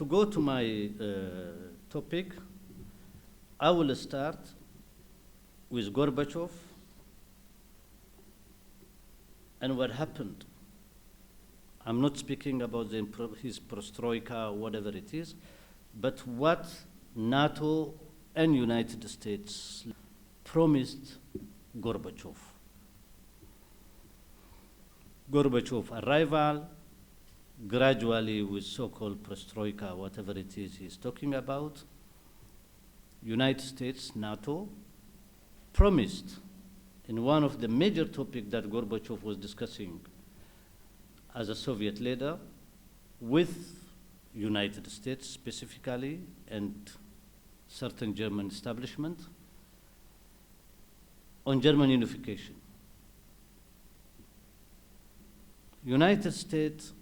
to go to my topic, I will start with Gorbachev and what happened. I'm not speaking about his perestroika or whatever it is, but what NATO and United States promised Gorbachev. Gorbachev arrival, gradually with so-called perestroika, whatever it is he's talking about, United States, NATO, promised in one of the major topics that Gorbachev was discussing as a Soviet leader with United States specifically and certain German establishment on German unification. United States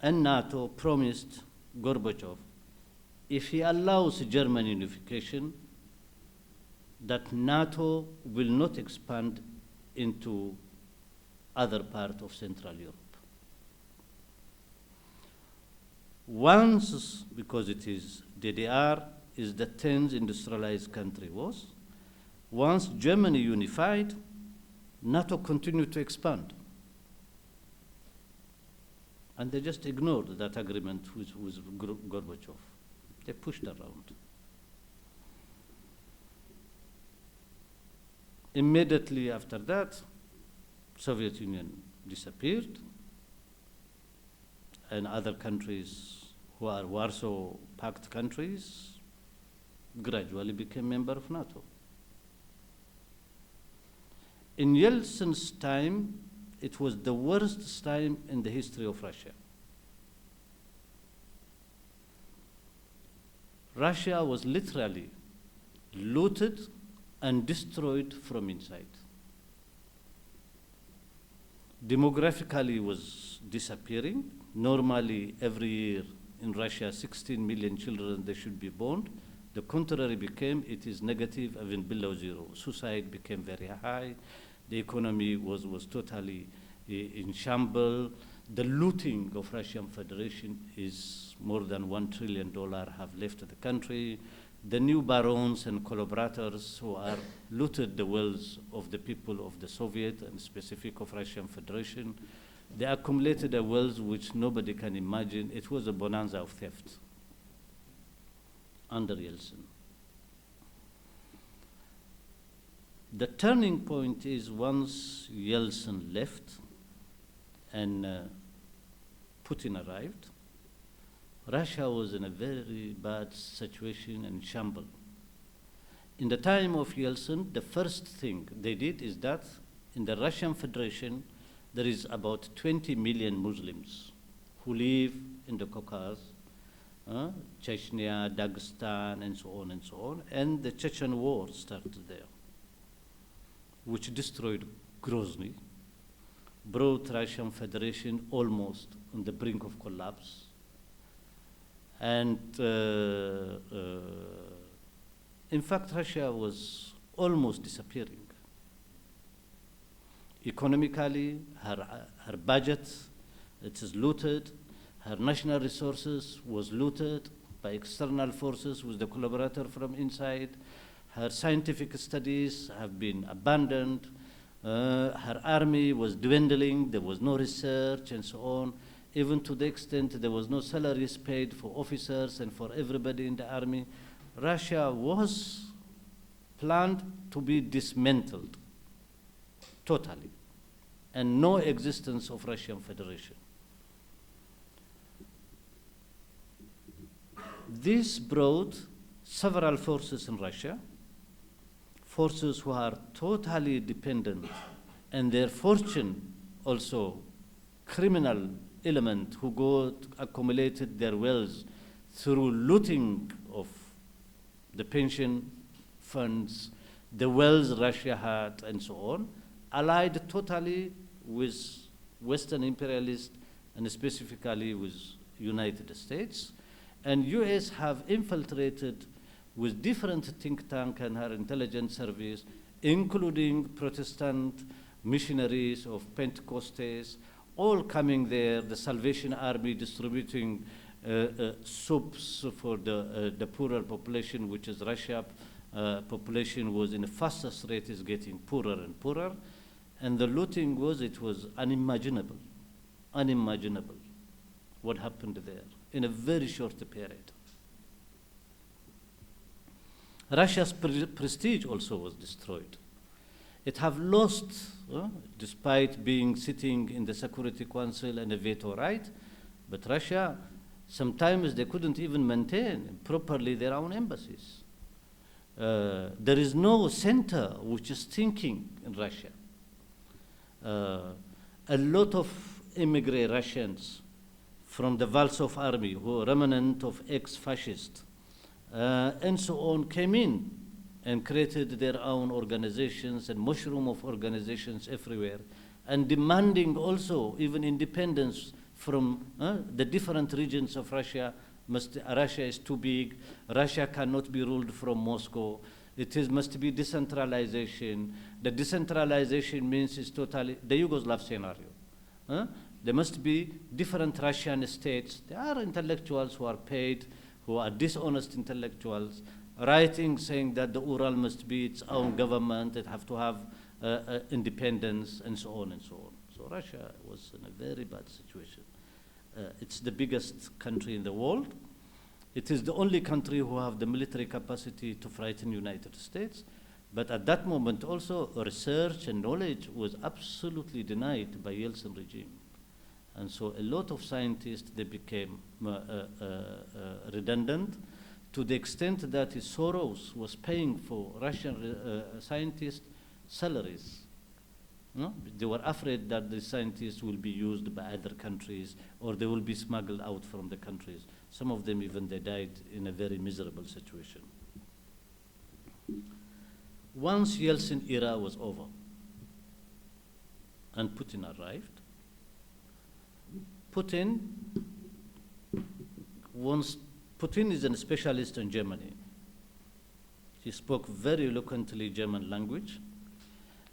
and NATO promised Gorbachev, if he allows German unification, that NATO will not expand into other parts of Central Europe. Once, because it is DDR, is the 10th industrialized country was, once Germany unified, NATO continued to expand. And they just ignored that agreement with Gorbachev. They pushed around. Immediately after that, Soviet Union disappeared, and other countries who are Warsaw Pact countries gradually became member of NATO. In Yeltsin's time, it was the worst time in the history of Russia. Russia was literally looted and destroyed from inside. Demographically was disappearing. Normally, every year in Russia, 16 million children they should be born. The contrary became, it is negative, even below zero. Suicide became very high. The economy was totally in shambles. The looting of Russian Federation is more than $1 trillion have left the country. The new barons and collaborators who are looted the wealth of the people of the Soviet and specific of Russian Federation, they accumulated a wealth which nobody can imagine. It was a bonanza of theft under Yeltsin. The turning point is once Yeltsin left and Putin arrived, Russia was in a very bad situation and shambles. In the time of Yeltsin, the first thing they did is that in the Russian Federation, there is about 20 million Muslims who live in the Caucasus, Chechnya, Dagestan, and so on and so on. And the Chechen War started there, which destroyed Grozny, brought Russian Federation almost on the brink of collapse. And in fact, Russia was almost disappearing. Economically, her budget, it is looted. Her national resources was looted by external forces with the collaborator from inside. Her scientific studies have been abandoned. Her army was dwindling. There was no research and so on. Even to the extent there was no salaries paid for officers and for everybody in the army. Russia was planned to be dismantled totally, and no existence of Russian Federation. This brought several forces in Russia, forces who are totally dependent, and their fortune also criminal element who accumulated their wealth through looting of the pension funds, the wealth Russia had, and so on, allied totally with Western imperialists and specifically with United States. And US have infiltrated with different think tank and her intelligence service, including Protestant missionaries of Pentecostes, all coming there, the Salvation Army distributing soups for the poorer population, which is Russia. Population was in the fastest rate is getting poorer and poorer. And the looting it was unimaginable what happened there in a very short period. Russia's prestige also was destroyed. It have lost, despite being sitting in the Security Council and a veto right, but Russia, sometimes they couldn't even maintain properly their own embassies. There is no center which is thinking in Russia. A lot of immigrant Russians from the Valsov army, who are remnant of ex-fascists, and so on, came in and created their own organizations and mushroom of organizations everywhere, and demanding also even independence from the different regions of Russia. Russia is too big. Russia cannot be ruled from Moscow. Must be decentralization. The decentralization means it's totally the Yugoslav scenario. There must be different Russian states. There are intellectuals who are paid, who are dishonest intellectuals, writing saying that the Ural must be its own government, it have to have independence, and so on and so on. So Russia was in a very bad situation. It's the biggest country in the world. It is the only country who have the military capacity to frighten United States. But at that moment also, research and knowledge was absolutely denied by Yeltsin regime. And so a lot of scientists, they became redundant, to the extent that Soros was paying for Russian scientists' salaries. No? They were afraid that the scientists will be used by other countries, or they will be smuggled out from the countries. Some of them even they died in a very miserable situation. Once Yeltsin era was over and Putin arrived, Putin is a specialist in Germany. He spoke very eloquently German language,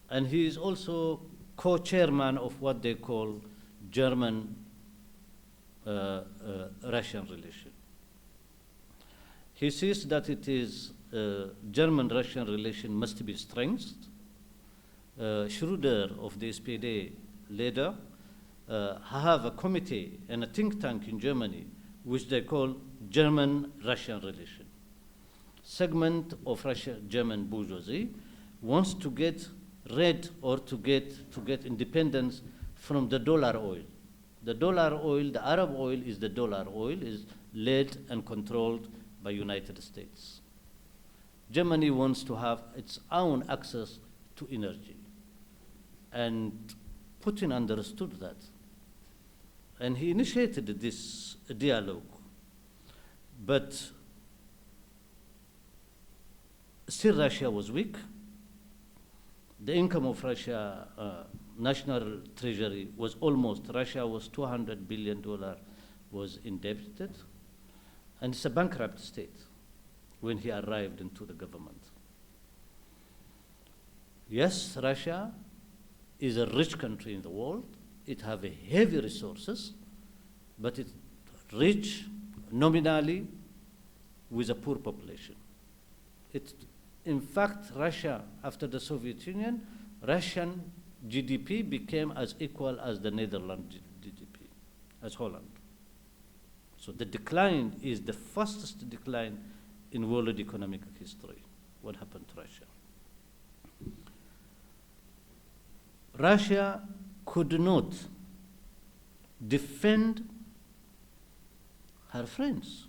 and he is also co-chairman of what they call German Russian relation. He says that it is German-Russian relation must be strengthened. Schröder of the SPD leader have a committee and a think tank in Germany which they call German-Russian relation. Segment of German bourgeoisie wants to get rid or to get independence from the dollar oil. The dollar oil, the Arab oil is the dollar oil, is led and controlled by United States. Germany wants to have its own access to energy. And Putin understood that. And he initiated this dialogue. But still Russia was weak. The income of Russia, national treasury was Russia was $200 billion was indebted. And it's a bankrupt state when he arrived into the government. Yes, Russia is a rich country in the world. It has heavy resources, but it's rich nominally with a poor population. In fact, Russia, after the Soviet Union, Russian GDP became as equal as the Netherlands GDP, as Holland. So the decline is the fastest decline in world economic history. What happened to Russia? Russia could not defend her friends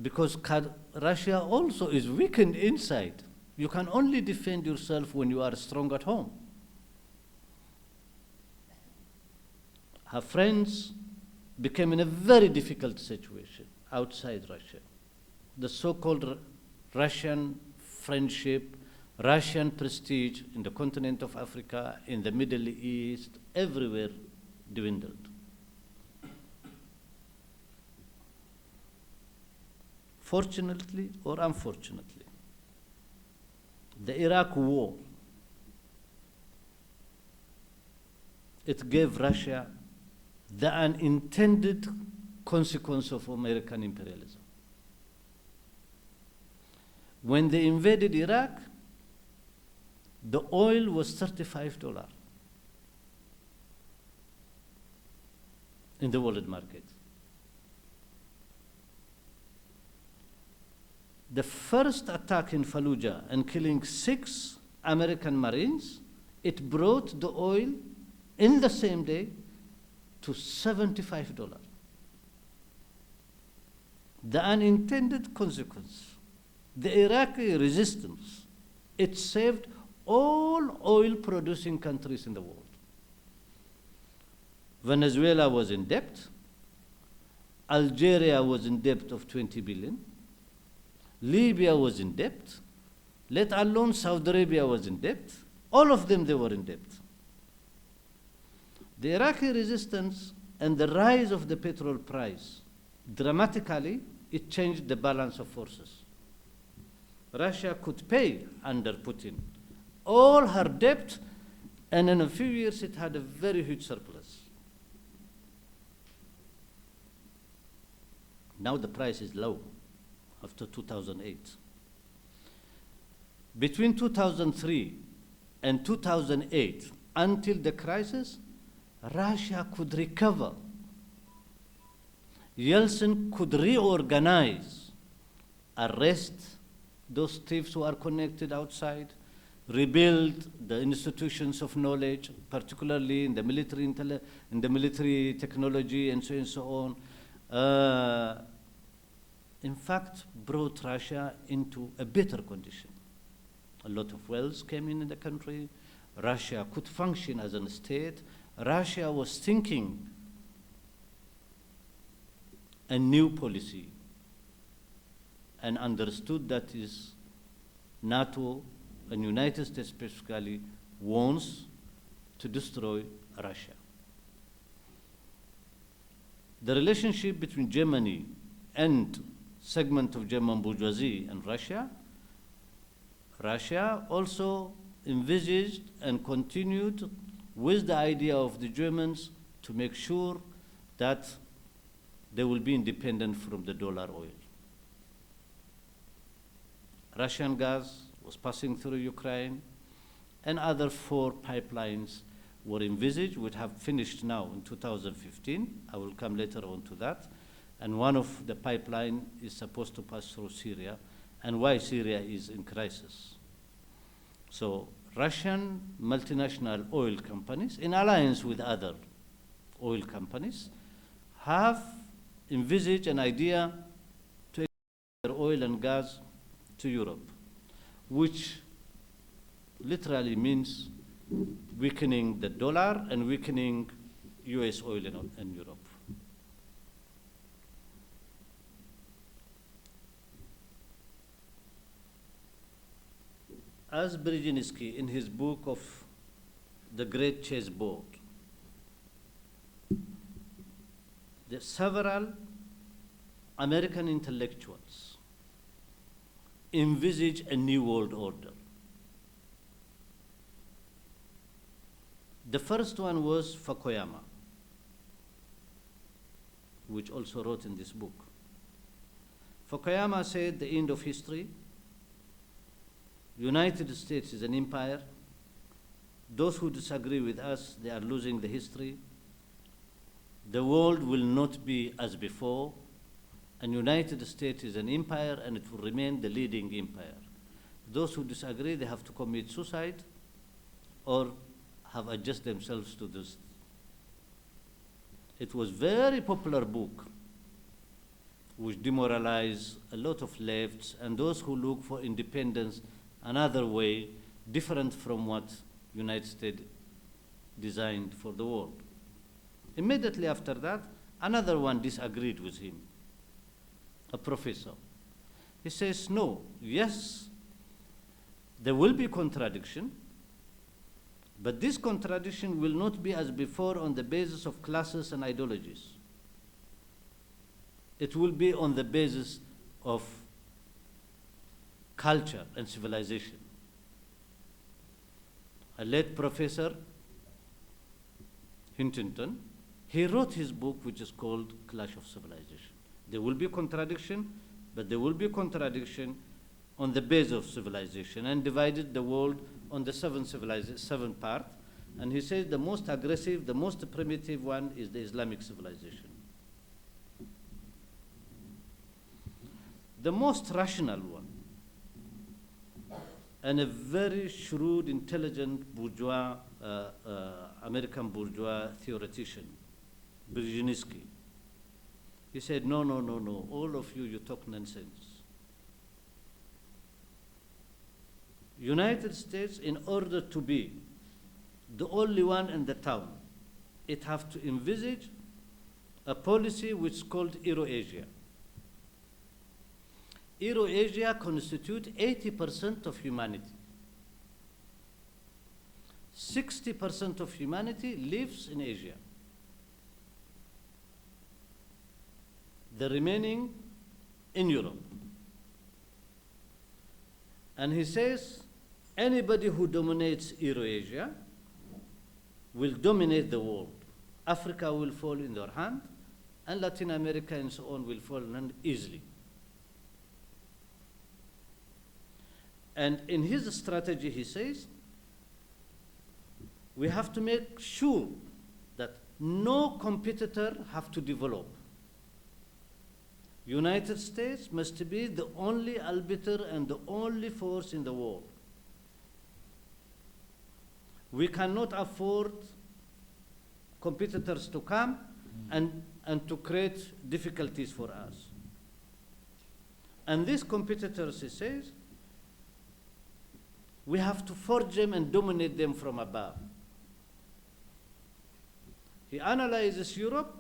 because Russia also is weakened inside. You can only defend yourself when you are strong at home. Her friends became in a very difficult situation outside Russia. The so-called Russian friendship, Russian prestige in the continent of Africa, in the Middle East, everywhere dwindled. Fortunately or unfortunately, the Iraq war, it gave Russia the unintended consequence of American imperialism. When they invaded Iraq, the oil was $35 in the world market. The first attack in Fallujah and killing 6 American Marines, it brought the oil in the same day to $75. The unintended consequence, the Iraqi resistance, it saved all oil-producing countries in the world. Venezuela was in debt. Algeria was in debt of 20 billion. Libya was in debt. Let alone Saudi Arabia was in debt. All of them, they were in debt. The Iraqi resistance and the rise of the petrol price, dramatically, it changed the balance of forces. Russia could pay under Putin all her debt, and in a few years it had a very huge surplus. Now the price is low after 2008. Between 2003 and 2008, until the crisis, Russia could recover. Yeltsin could reorganize, arrest those thieves who are connected outside, rebuild the institutions of knowledge, particularly in the military technology and so on. In fact, brought Russia into a better condition. A lot of wealth came in the country. Russia could function as a state. Russia was thinking a new policy and understood that is NATO and United States specifically wants to destroy Russia. The relationship between Germany and segment of German bourgeoisie and Russia also envisaged and continued with the idea of the Germans to make sure that they will be independent from the dollar oil. Russian gas was passing through Ukraine, and other 4 pipelines were envisaged, would have finished now in 2015. I will come later on to that. And one of the pipeline is supposed to pass through Syria, and why Syria is in crisis. So Russian multinational oil companies, in alliance with other oil companies, have envisaged an idea to export their oil and gas to Europe, which literally means weakening the dollar and weakening US oil in Europe. As Brzezinski, in his book of The Great Chessboard, the several American intellectuals envisage a new world order. The first one was Fukuyama, which also wrote in this book. Fukuyama said the end of history, United States is an empire. Those who disagree with us, they are losing the history. The world will not be as before, and United States is an empire and it will remain the leading empire. Those who disagree, they have to commit suicide or have adjusted themselves to this. It was a very popular book which demoralized a lot of lefts and those who look for independence another way different from what United States designed for the world. Immediately after that, another one disagreed with him, a professor. He says, no, yes, there will be contradiction, but this contradiction will not be as before on the basis of classes and ideologies. It will be on the basis of culture and civilization. A late professor, Huntington, He wrote his book, which is called Clash of Civilization. There will be contradiction, but there will be contradiction on the base of civilization, and divided the world on the seven part. And he says the most aggressive, the most primitive one is the Islamic civilization. The most rational one, and a very shrewd, intelligent bourgeois, American bourgeois theoretician, Brzezinski. He said, no, all of you talk nonsense. United States, in order to be the only one in the town, it have to envisage a policy which is called Euro-Asia. Euro-Asia constitutes 80% of humanity. 60% of humanity lives in Asia. The remaining in Europe. And he says, anybody who dominates Euro-Asia will dominate the world. Africa will fall in their hand, and Latin America and so on will fall in hand easily. And in his strategy, he says, we have to make sure that no competitor have to develop. United States must be the only arbiter and the only force in the world. We cannot afford competitors to come and to create difficulties for us. And these competitors, he says, we have to forge them and dominate them from above. He analyzes Europe.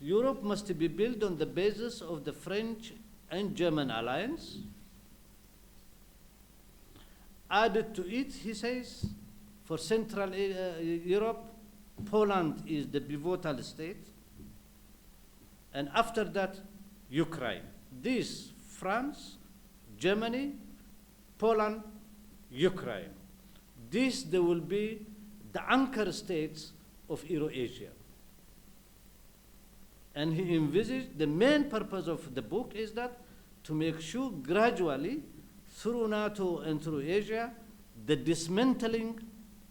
Europe must be built on the basis of the French and German alliance. Added to it, he says, for Central Europe, Poland is the pivotal state. And after that, Ukraine. This, France, Germany, Poland, Ukraine. This, there will be the anchor states of Euro-Asia. And he envisaged the main purpose of the book is that to make sure gradually, through NATO and through Asia, the dismantling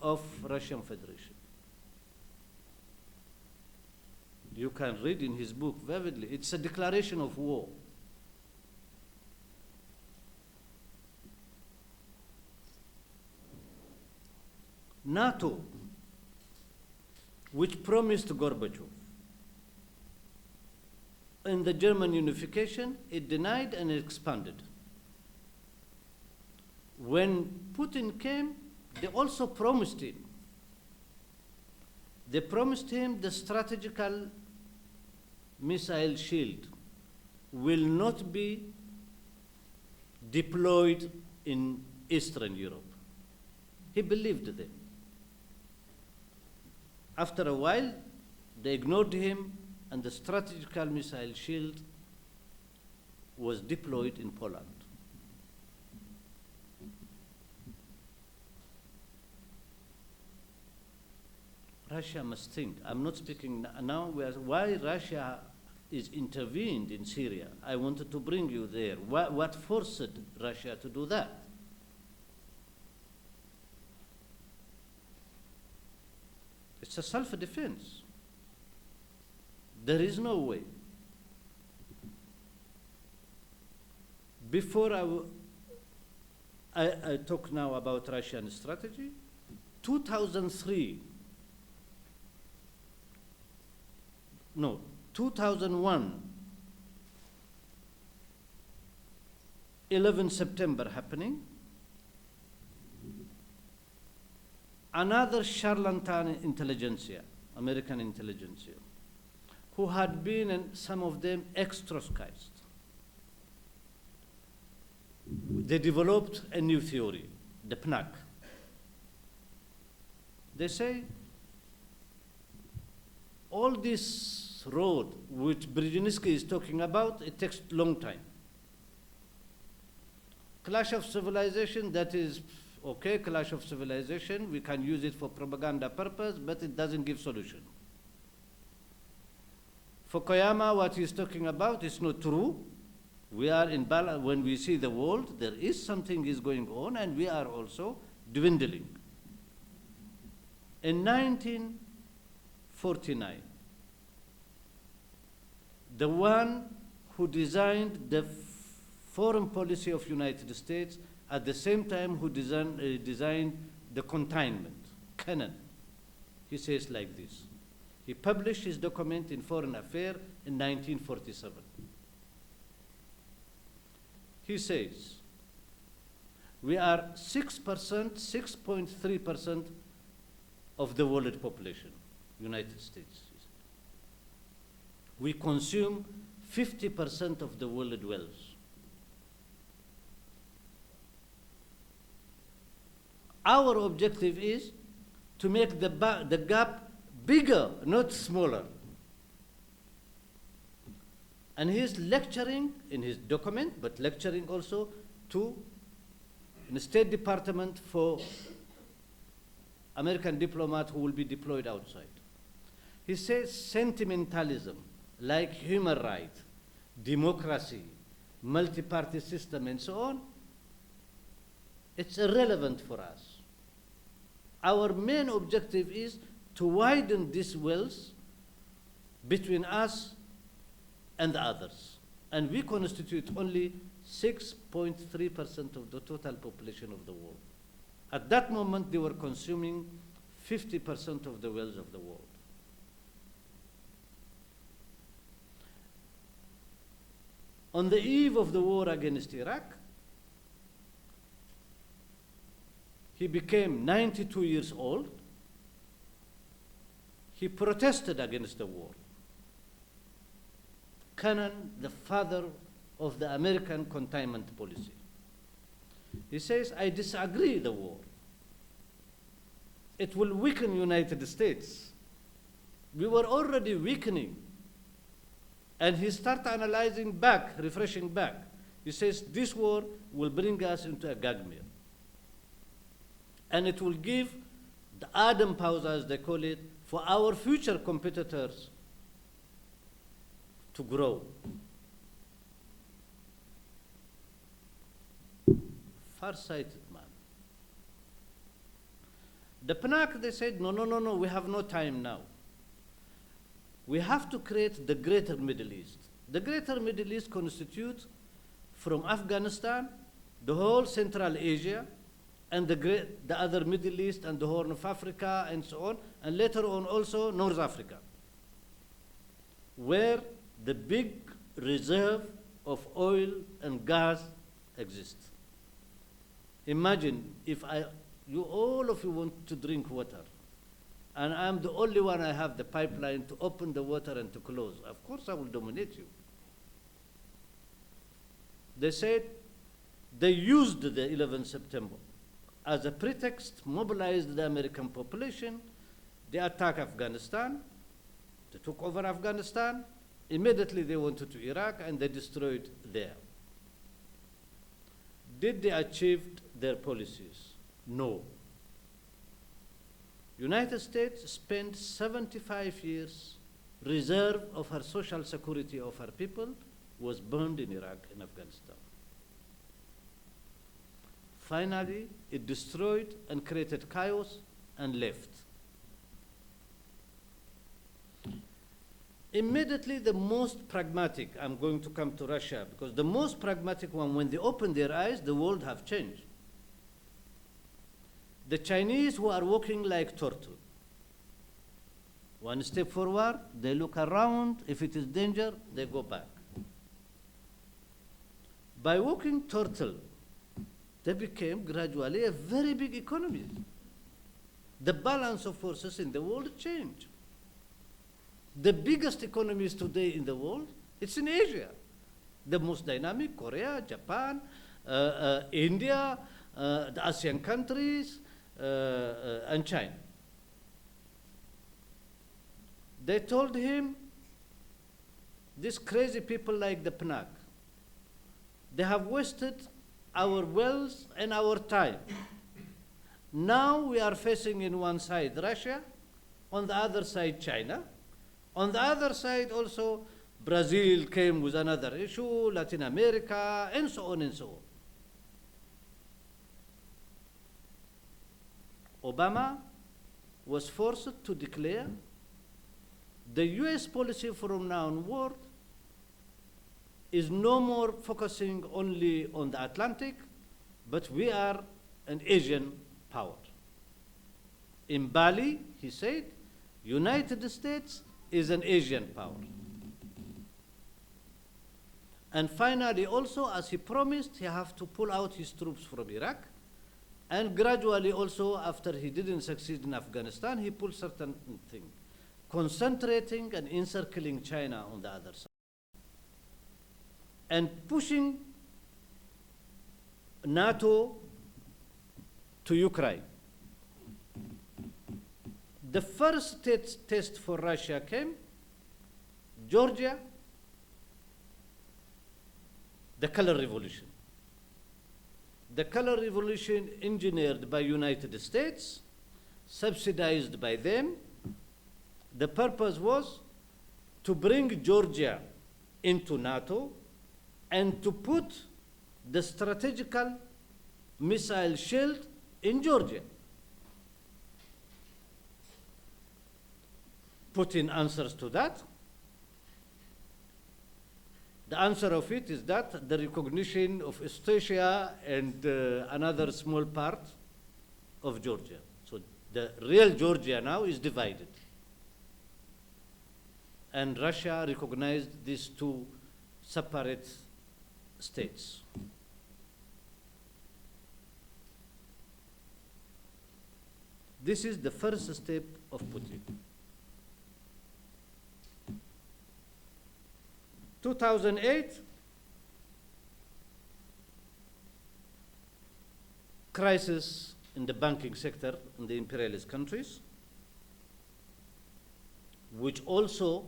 of Russian Federation. You can read in his book vividly. It's a declaration of war. NATO, which promised Gorbachev, in the German unification, it denied and expanded. When Putin came, they also promised him. They promised him the strategical missile shield will not be deployed in Eastern Europe. He believed them. After a while, they ignored him, and the strategical missile shield was deployed in Poland. Russia must think. I'm not speaking now why Russia is intervened in Syria. I wanted to bring you there. What forced Russia to do that? It's a self-defense. There is no way. Before I talk now about Russian strategy, 2001, 11 September happening, another charlatan intelligentsia, American intelligentsia, who had been, and some of them, ex-Trotskyist. They developed a new theory, the PNAC. They say, all this road which Brzezinski is talking about, it takes a long time. Clash of civilization, that is okay, clash of civilization, we can use it for propaganda purpose, but it doesn't give solution. Fukuyama, what he's talking about is not true. We are in balance. When we see the world, there is something is going on, and we are also dwindling. In 1949, the one who designed the foreign policy of United States at the same time who designed the containment, Kennan, he says like this. He published his document in Foreign Affairs in 1947. He says, we are 6%, 6.3% of the world population, United States. We consume 50% of the world wealth. Our objective is to make the gap bigger, not smaller. And he is lecturing in his document, but lecturing also to the State Department for American diplomats who will be deployed outside. He says sentimentalism, like human rights, democracy, multi-party system, and so on, it's irrelevant for us. Our main objective is to widen this wealth between us and the others. And we constitute only 6.3% of the total population of the world. At that moment, they were consuming 50% of the wealth of the world. On the eve of the war against Iraq, he became 92 years old. He protested against the war. Kennan, the father of the American containment policy. He says, I disagree with the war. It will weaken the United States. We were already weakening. And he started analyzing back, refreshing back. He says, this war will bring us into a gagmire. And it will give the Adam pause, as they call it, for our future competitors to grow. Far-sighted man. The PNAC, they said, no, we have no time now. We have to create the greater Middle East. The greater Middle East constitutes from Afghanistan, the whole Central Asia, and the other Middle East and the Horn of Africa and so on, and later on also North Africa, where the big reserve of oil and gas exists. Imagine if all of you want to drink water, and I'm the only one I have the pipeline to open the water and to close. Of course I will dominate you. They said they used the 11th September as a pretext, mobilized the American population. They attacked Afghanistan. They took over Afghanistan. Immediately they went to Iraq and they destroyed there. Did they achieve their policies? No. United States spent 75 years, reserve of her social security of her people was burned in Iraq and Afghanistan. Finally, it destroyed and created chaos and left. Immediately, the most pragmatic, I'm going to come to Russia, because the most pragmatic one, when they open their eyes, the world have changed. The Chinese who are walking like turtle. One step forward, they look around. If it is danger, they go back. By walking turtle, they became gradually a very big economy. The balance of forces in the world changed. The biggest economies today in the world, it's in Asia. The most dynamic, Korea, Japan, India, the ASEAN countries, and China. They told him, these crazy people like the PNAC, they have wasted our wealth and our time. Now we are facing in one side Russia, on the other side China, On the other side also, Brazil came with another issue, Latin America, and so on and so on. Obama was forced to declare the US policy from now onward is no more focusing only on the Atlantic, but we are an Asian power. In Bali, he said, United States is an Asian power. And finally, also, as he promised, he have to pull out his troops from Iraq. And gradually also, after he didn't succeed in Afghanistan, he pulled certain things, concentrating and encircling China on the other side. And pushing NATO to Ukraine. The first test for Russia came, Georgia, the color revolution. The color revolution engineered by United States, subsidized by them. The purpose was to bring Georgia into NATO and to put the strategical missile shield in Georgia. Putin answers to that. The answer of it is that the recognition of Estonia and another small part of Georgia. So the real Georgia now is divided. And Russia recognized these two separate states. This is the first step of Putin. 2008, crisis in the banking sector in the imperialist countries, which also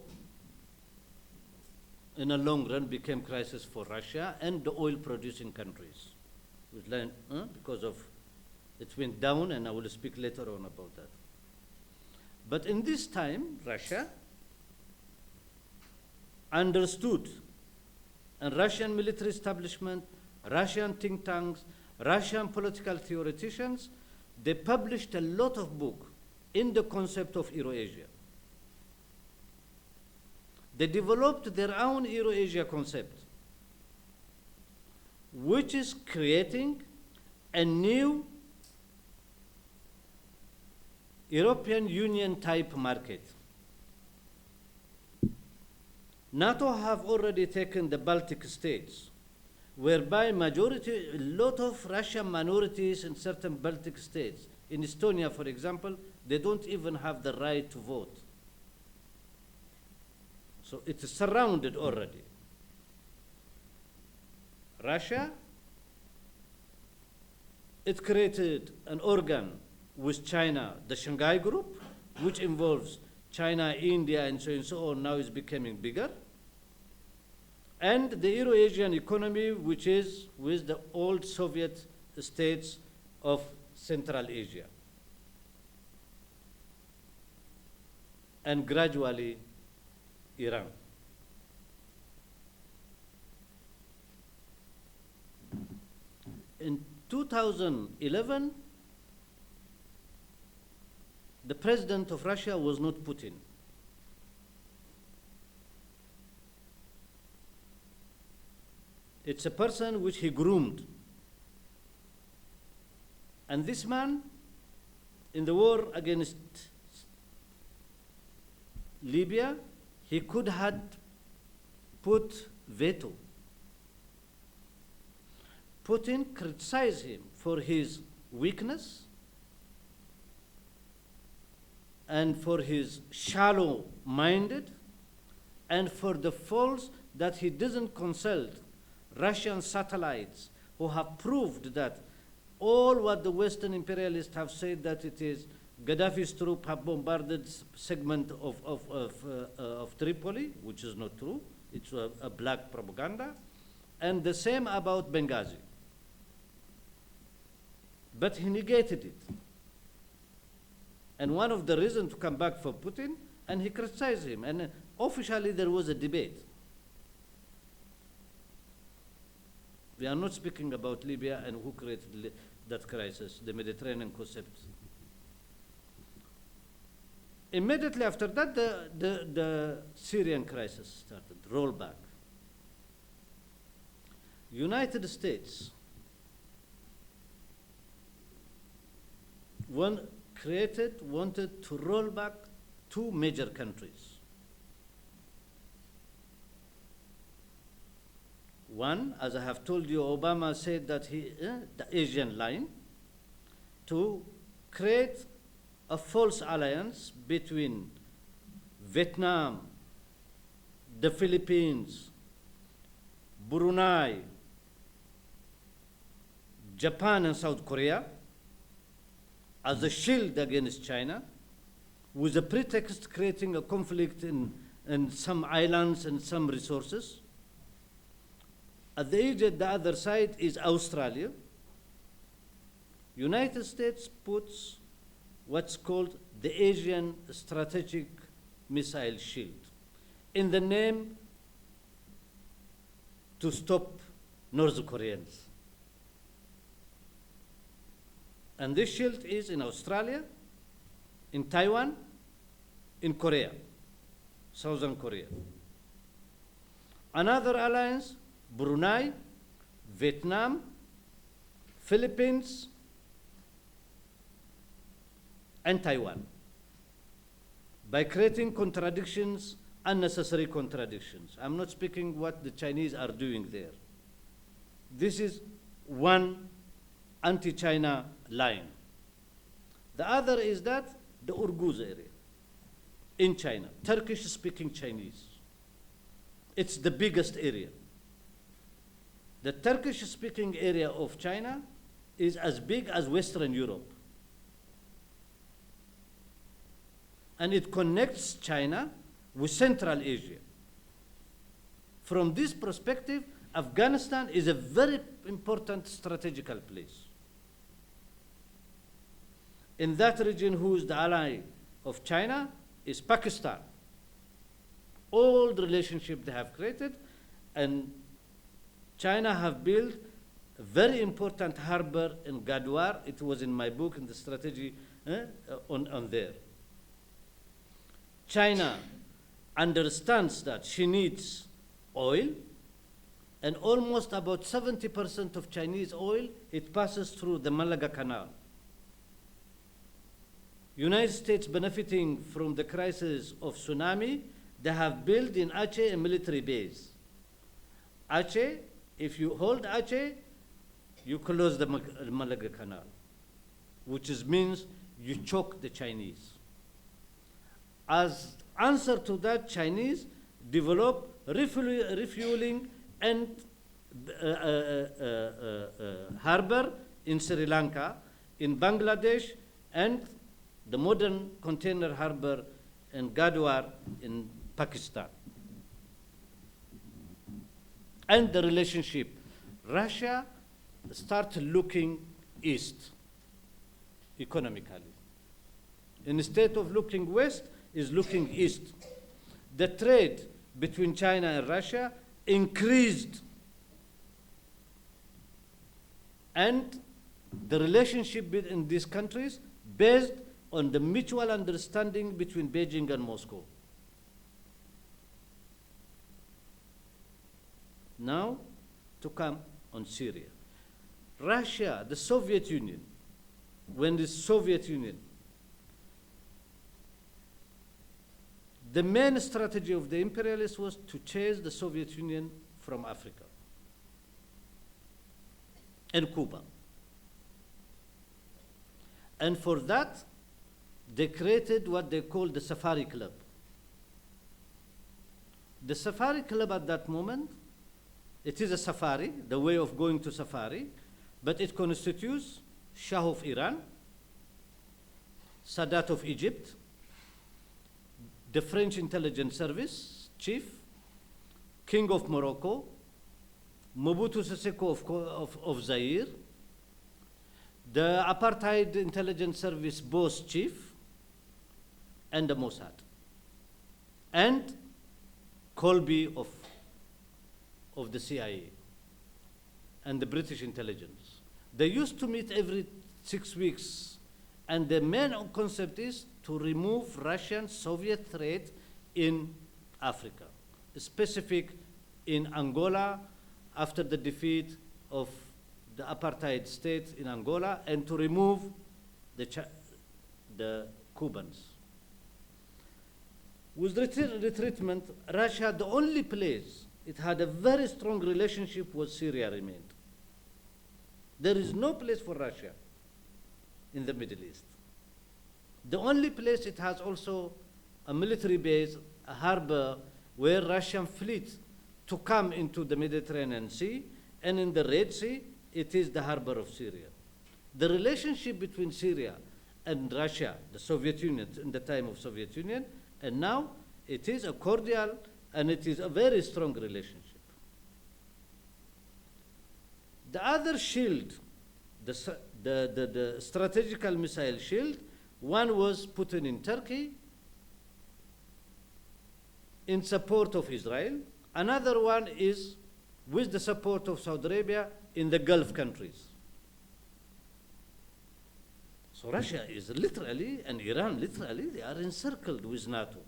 in a long run became crisis for Russia and the oil-producing countries, because of it went down, and I will speak later on about that. But in this time, Russia understood, and Russian military establishment, Russian think tanks, Russian political theoreticians, they published a lot of books in the concept of Eurasia. They developed their own Eurasia concept, which is creating a new European Union type market. NATO have already taken the Baltic states, whereby a lot of Russian minorities in certain Baltic states, in Estonia, for example, they don't even have the right to vote. So it is surrounded already. Russia, it created an organ with China, the Shanghai Group, which involves China, India, and so on, now is becoming bigger. And the Euro-Asian economy, which is with the old Soviet states of Central Asia. And gradually, Iran. In 2011, the president of Russia was not Putin. It's a person which he groomed. And this man, in the war against Libya, he could have put veto. Putin criticized him for his weakness and for his shallow-minded and for the faults that he doesn't consult Russian satellites who have proved that all what the Western imperialists have said, that it is Gaddafi's troops have bombarded segment of Tripoli, which is not true. It's a black propaganda. And the same about Benghazi. But he negated it. And one of the reasons to come back for Putin, And he criticized him. And officially there was a debate. We are not speaking about Libya and who created that crisis, the Mediterranean concept. Immediately after that, the Syrian crisis started, rollback. United States wanted to roll back two major countries. One, as I have told you, Obama said that the Asian line, to create a false alliance between Vietnam, the Philippines, Brunei, Japan and South Korea as a shield against China, with a pretext creating a conflict in some islands and some resources. At the other side is Australia. United States puts what's called the Asian Strategic Missile Shield in the name to stop North Koreans. And this shield is in Australia, in Taiwan, in Korea, Southern Korea. Another alliance, Brunei, Vietnam, Philippines, and Taiwan, by creating contradictions, unnecessary contradictions. I'm not speaking what the Chinese are doing there. This is one anti-China line. The other is that the Urguz area in China, Turkish-speaking Chinese. It's the biggest area. The Turkish-speaking area of China is as big as Western Europe. And it connects China with Central Asia. From this perspective, Afghanistan is a very important strategical place. In that region, who is the ally of China is Pakistan. All the relationship they have created, and China have built a very important harbor in Gadwar. It was in my book, in the strategy on there. China understands that she needs oil, and almost about 70% of Chinese oil, it passes through the Malaga Canal. United States, benefiting from the crisis of tsunami, they have built in Aceh a military base. Aceh, if you hold Aceh, you close the Malaga Canal, which means you choke the Chinese. As answer to that, Chinese develop refueling and harbor in Sri Lanka, in Bangladesh, and the modern container harbor in Gadwar in Pakistan. And the relationship, Russia started looking east economically. Instead of looking west, is looking east. The trade between China and Russia increased, and the relationship in these countries based on the mutual understanding between Beijing and Moscow. Now, to come on Syria. Russia, the Soviet Union, when the Soviet Union, the main strategy of the imperialists was to chase the Soviet Union from Africa and Cuba. And for that, they created what they called the Safari Club. The Safari Club at that moment, it is a safari, the way of going to safari, but it constitutes Shah of Iran, Sadat of Egypt, the French intelligence service chief, King of Morocco, Mobutu Sese Seko of Zaire, the apartheid intelligence service boss chief, and the Mossad. and Colby of the CIA and the British intelligence. They used to meet every 6 weeks, and the main concept is to remove Russian Soviet threat in Africa, specific in Angola after the defeat of the apartheid state in Angola, and to remove the Cubans. With retreatment, Russia, the only place it had a very strong relationship with Syria remained. There is no place for Russia in the Middle East. The only place it has also a military base, a harbor, where Russian fleet to come into the Mediterranean Sea, and in the Red Sea, it is the harbor of Syria. The relationship between Syria and Russia, the Soviet Union, in the time of Soviet Union, and now it is a cordial and it is a very strong relationship. The other shield, the strategical missile shield, one was put in Turkey in support of Israel. Another one is with the support of Saudi Arabia in the Gulf countries. So Russia is literally, and Iran literally, they are encircled with NATO.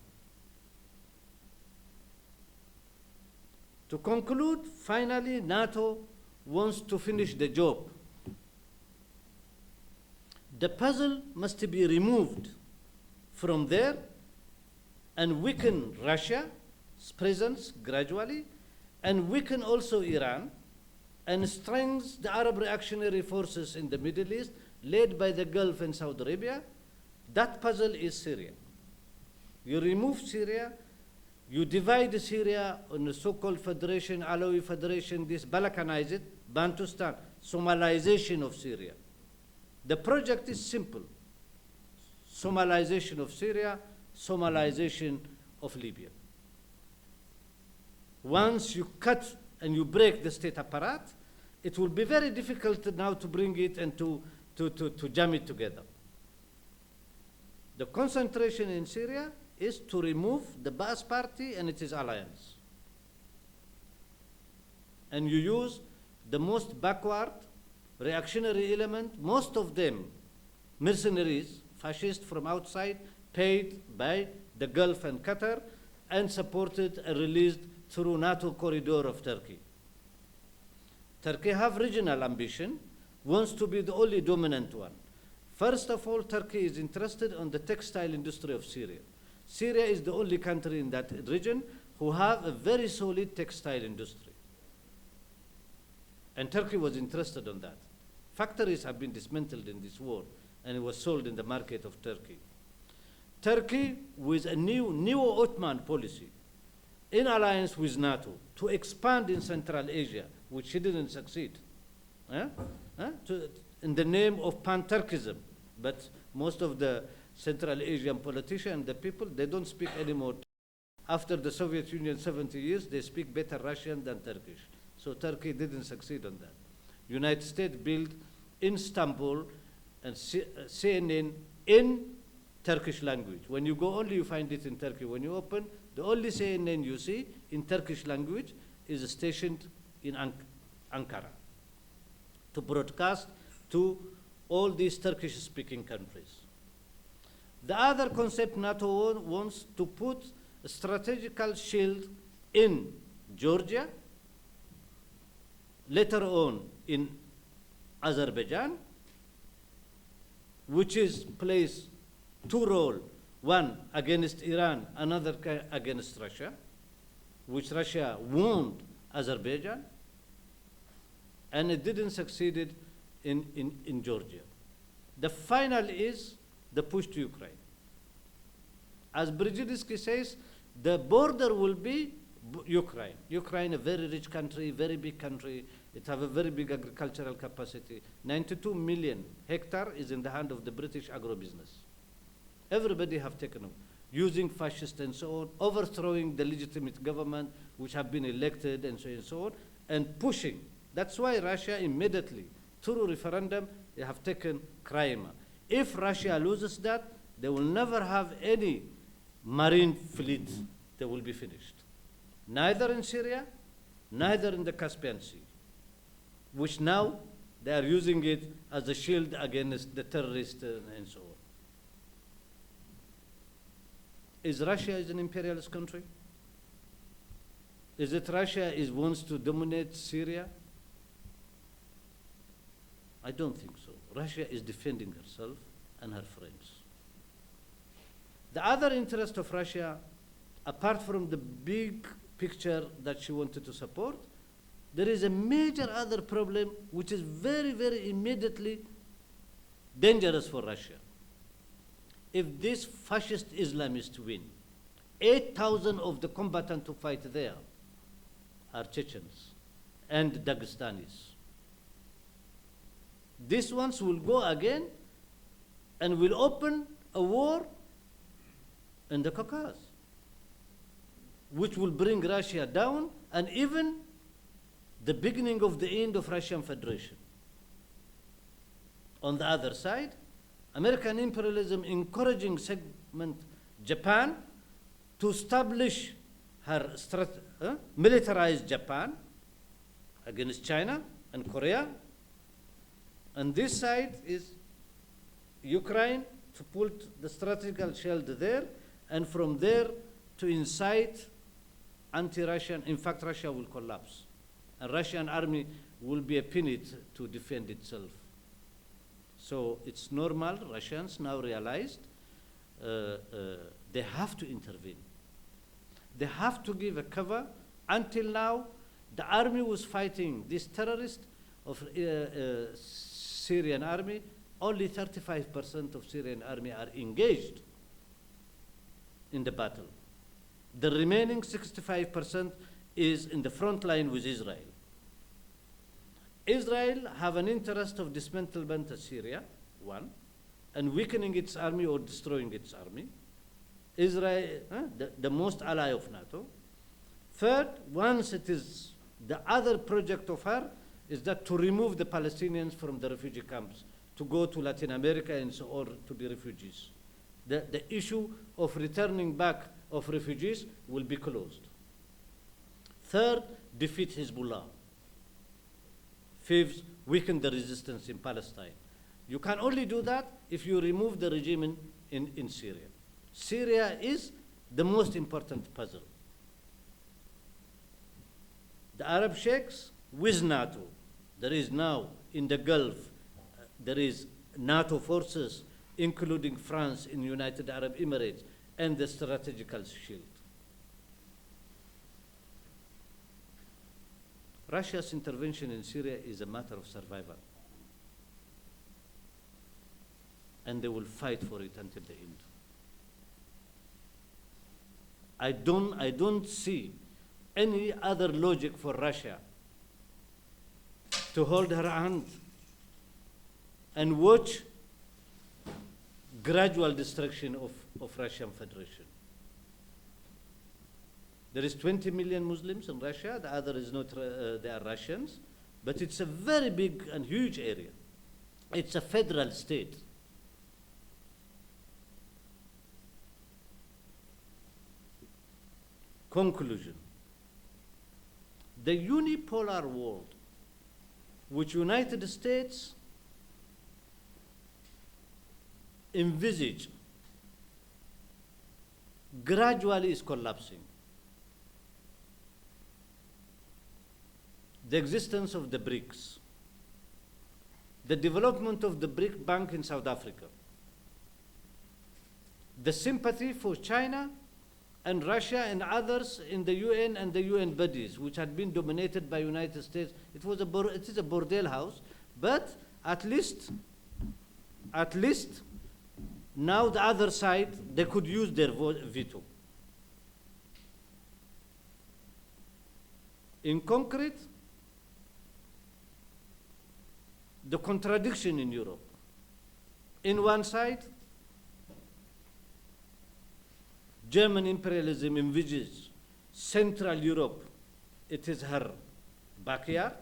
To conclude, finally, NATO wants to finish the job. The puzzle must be removed from there and weaken Russia's presence gradually, and weaken also Iran, and strengthen the Arab reactionary forces in the Middle East, led by the Gulf and Saudi Arabia. That puzzle is Syria. You remove Syria, you divide Syria on the so-called federation, Alawi federation, this Balkanize it, Bantustan, Somalization of Syria. The project is simple. Somalization of Syria, Somalization of Libya. Once you cut and you break the state apparatus, it will be very difficult now to bring it and to jam it together. The concentration in Syria is to remove the Baas party and its alliance. And you use the most backward reactionary element, most of them mercenaries, fascists from outside, paid by the Gulf and Qatar, and supported and released through NATO corridor of Turkey. Turkey have regional ambition, wants to be the only dominant one. First of all, Turkey is interested in the textile industry of Syria. Syria is the only country in that region who have a very solid textile industry. And Turkey was interested in that. Factories have been dismantled in this war, and it was sold in the market of Turkey. Turkey, with a new neo-Ottoman policy, in alliance with NATO, to expand in Central Asia, which it didn't succeed, in the name of pan-Turkism. But most of the Central Asian politicians, the people, they don't speak anymore. After the Soviet Union 70 years, they speak better Russian than Turkish. So Turkey didn't succeed on that. United States built in Istanbul and CNN in Turkish language. When you go only, you find it in Turkey. When you open, the only CNN you see in Turkish language is stationed in Ankara to broadcast to all these Turkish-speaking countries. The other concept NATO wants to put a strategical shield in Georgia, later on in Azerbaijan, which is plays two roles, one against Iran, another against Russia, which Russia warned Azerbaijan, and it didn't succeed in Georgia. The final is the push to Ukraine. As Brzezinski says, the border will be Ukraine. Ukraine, a very rich country, very big country. It has a very big agricultural capacity. 92 million hectares is in the hand of the British agribusiness. Everybody have taken over, using fascists and so on, overthrowing the legitimate government which have been elected and so on, and pushing. That's why Russia immediately, through referendum, they have taken Crimea. If Russia loses that, they will never have any marine fleet they will be finished. Neither in Syria, neither in the Caspian Sea, which now they are using it as a shield against the terrorists and so on. Is Russia an imperialist country? Is it Russia wants to dominate Syria? I don't think so. Russia is defending herself and her friends. The other interest of Russia, apart from the big picture that she wanted to support, there is a major other problem which is very, very immediately dangerous for Russia. If these fascist Islamists win, 8,000 of the combatants who fight there are Chechens and Dagestanis. These ones will go again and will open a war in the Caucasus, which will bring Russia down and even the beginning of the end of Russian Federation. On the other side, American imperialism encouraging segment Japan to establish her militarized Japan against China and Korea. And this side is Ukraine to put the strategical shield there, and from there to incite anti-Russian. In fact, Russia will collapse. And Russian army will be a pinit to defend itself. So it's normal. Russians now realized they have to intervene. They have to give a cover. Until now, the army was fighting this terrorist of Syrian army. Only 35% of Syrian army are engaged in the battle. The remaining 65% is in the front line with Israel. Israel have an interest of dismantlement of Syria, one, and weakening its army or destroying its army. Israel, the most ally of NATO. Third, once it is, the other project of her is that to remove the Palestinians from the refugee camps, to go to Latin America and so on to be refugees. The issue of returning back of refugees will be closed. Third, defeat Hezbollah. Fifth, weaken the resistance in Palestine. You can only do that if you remove the regime in Syria. Syria is the most important puzzle. The Arab sheikhs with NATO. There is now in the Gulf, there is NATO forces, including France in United Arab Emirates, and the strategical shield. Russia's intervention in Syria is a matter of survival. And they will fight for it until the end. I don't see any other logic for Russia to hold her hand and watch gradual destruction of Russian Federation. There is 20 million Muslims in Russia, the other is not, they are Russians, but it's a very big and huge area. It's a federal state. Conclusion. The unipolar world, which United States envisage, gradually is collapsing. The existence of the BRICS, the development of the BRIC Bank in South Africa, the sympathy for China and Russia and others in the UN and the UN bodies, which had been dominated by United States. It is a bordel house, but at least now the other side, they could use their veto. In concrete, the contradiction in Europe. In one side, German imperialism envisages Central Europe, it is her backyard,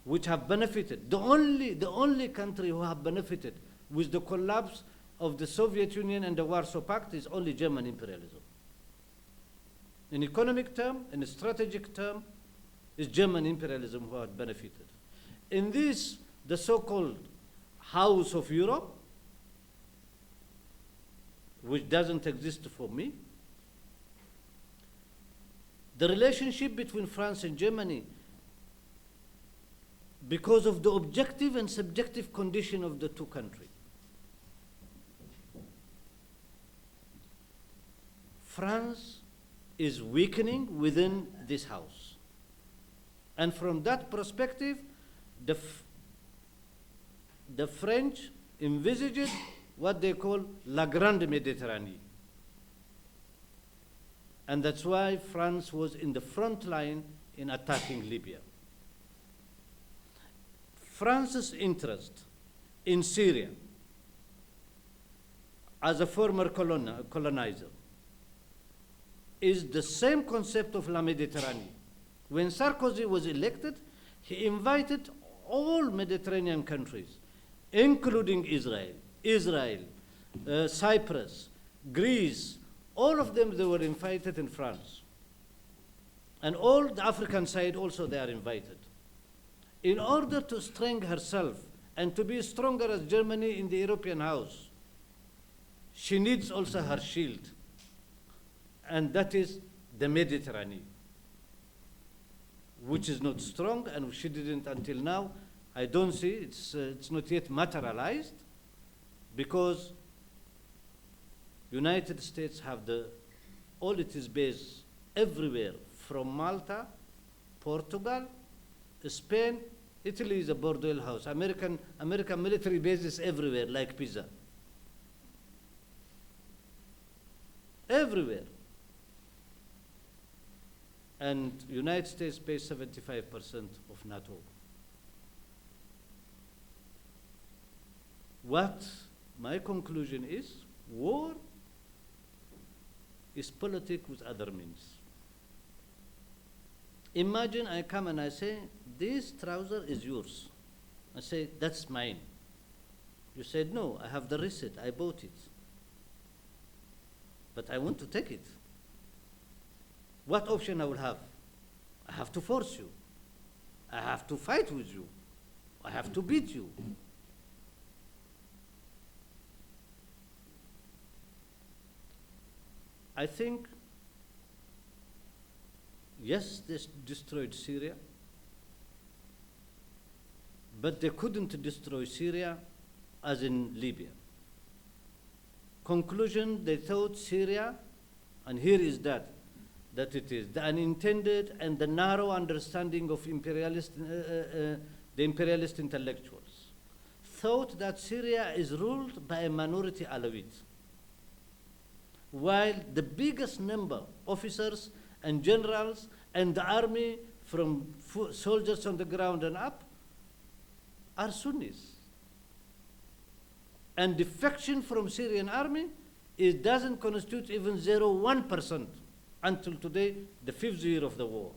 which have benefited. The only country who have benefited with the collapse of the Soviet Union and the Warsaw Pact is only German imperialism. In economic term, in a strategic term, it's German imperialism who had benefited. In this, the so-called House of Europe, which doesn't exist for me, the relationship between France and Germany, because of the objective and subjective condition of the two countries. France is weakening within this house. And from that perspective, the French envisaged what they call la Grande Méditerranée. And that's why France was in the front line in attacking Libya. France's interest in Syria as a former colonizer is the same concept of La Méditerranée. When Sarkozy was elected, he invited all Mediterranean countries, including Israel, Cyprus, Greece, all of them, they were invited in France. And all the African side also, they are invited. In order to strengthen herself and to be stronger as Germany in the European house, she needs also her shield. And that is the Mediterranean, which is not strong, and she didn't until now. I don't see, it's not yet materialized, because United States have all it is based everywhere, from Malta, Portugal, Spain, Italy is a Bordeaux house. American military bases everywhere, like Pisa. Everywhere. And United States pays 75% of NATO. What my conclusion is, war is politics with other means. Imagine I come and I say, this trouser is yours. I say, that's mine. You said, no, I have the receipt, I bought it. But I want to take it. What option I will have? I have to force you. I have to fight with you. I have to beat you. I think, yes, they destroyed Syria, but they couldn't destroy Syria as in Libya. Conclusion, they thought Syria, and here is that it is the unintended and the narrow understanding of the imperialist intellectuals, thought that Syria is ruled by a minority Alawite, while the biggest number, officers and generals and the army from soldiers on the ground and up, are Sunnis. And defection from Syrian army doesn't constitute even 0.1% until today, the 5th year of the war.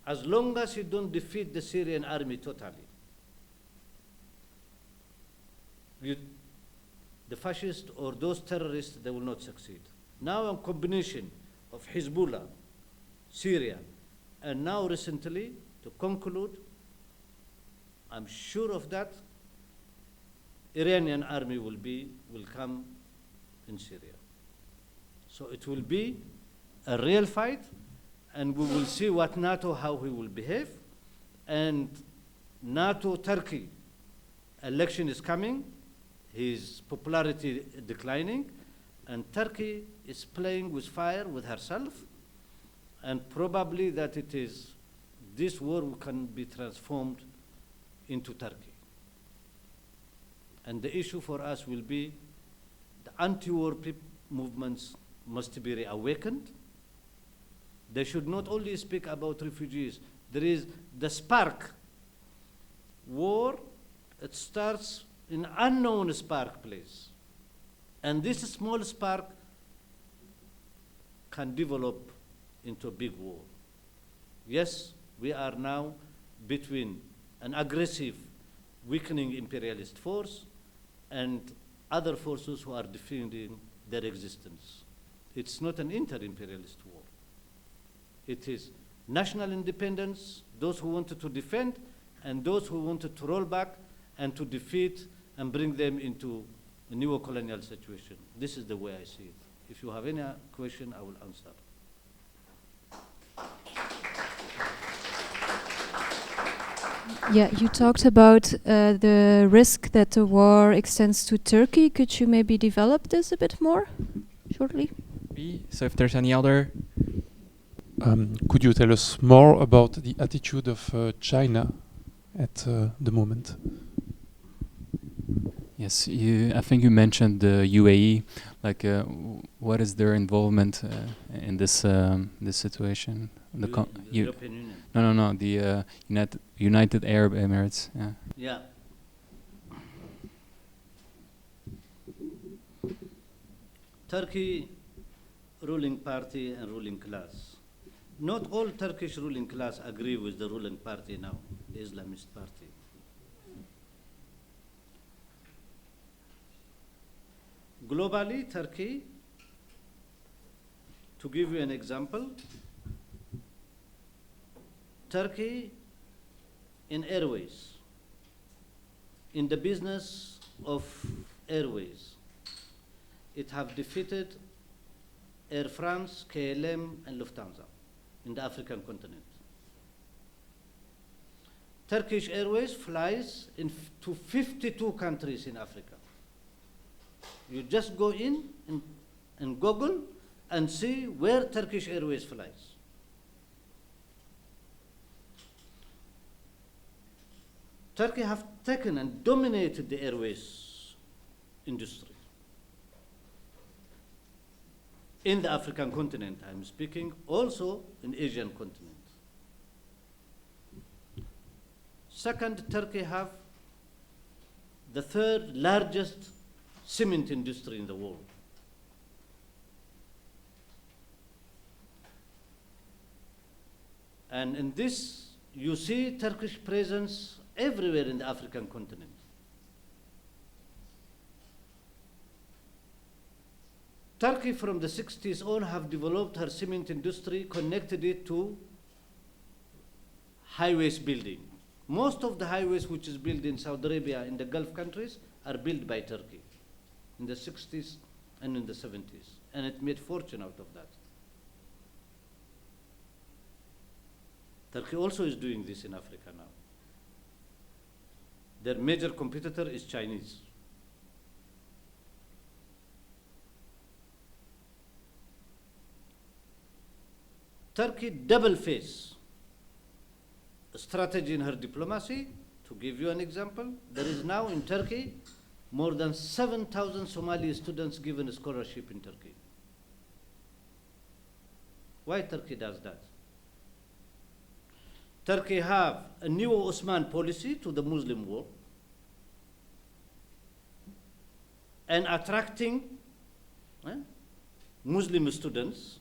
As long as you don't defeat the Syrian army totally, the fascists or those terrorists, they will not succeed. Now a combination of Hezbollah, Syria, and now recently, to conclude, I'm sure of that, Iranian army will come in Syria. So it will be a real fight, and we will see what NATO, how he will behave. And NATO-Turkey election is coming, his popularity declining, and Turkey is playing with fire with herself, and probably that this war can be transformed into Turkey. And the issue for us will be the anti-war movements must be reawakened. They should not only speak about refugees. There is the spark. War, it starts in unknown spark place. And this small spark can develop into a big war. Yes, we are now between an aggressive, weakening imperialist force and other forces who are defending their existence. It's not an inter-imperialist war. It is national independence, those who wanted to defend, and those who wanted to roll back and to defeat and bring them into a neo-colonial situation. This is the way I see it. If you have any question, I will answer. Yeah, you talked about the risk that the war extends to Turkey. Could you maybe develop this a bit more shortly? So if there's any other... Could you tell us more about the attitude of China at the moment? Yes, I think you mentioned the UAE. Like, what is their involvement in this situation? The European Union. No. The United Arab Emirates. Yeah. Yeah. Turkey ruling party and ruling class. Not all Turkish ruling class agree with the ruling party now, the Islamist party. Globally, Turkey, to give you an example, Turkey in airways, in the business of airways, it have defeated Air France, KLM, and Lufthansa in the African continent. Turkish Airways flies to 52 countries in Africa. You just go in and Google and see where Turkish Airways flies. Turkey have taken and dominated the airways industry. In the African continent, I'm speaking, also in Asian continent. Second, Turkey have the third largest cement industry in the world. And in this, you see Turkish presence everywhere in the African continent. Turkey from the 60s on have developed her cement industry, connected it to highways building. Most of the highways which is built in Saudi Arabia, in the Gulf countries, are built by Turkey in the 60s and in the 70s. And it made fortune out of that. Turkey also is doing this in Africa now. Their major competitor is Chinese. Turkey double face a strategy in her diplomacy. To give you an example, there is now in Turkey more than 7,000 Somali students given a scholarship in Turkey. Why Turkey does that? Turkey have a new Osman policy to the Muslim world and attracting Muslim students,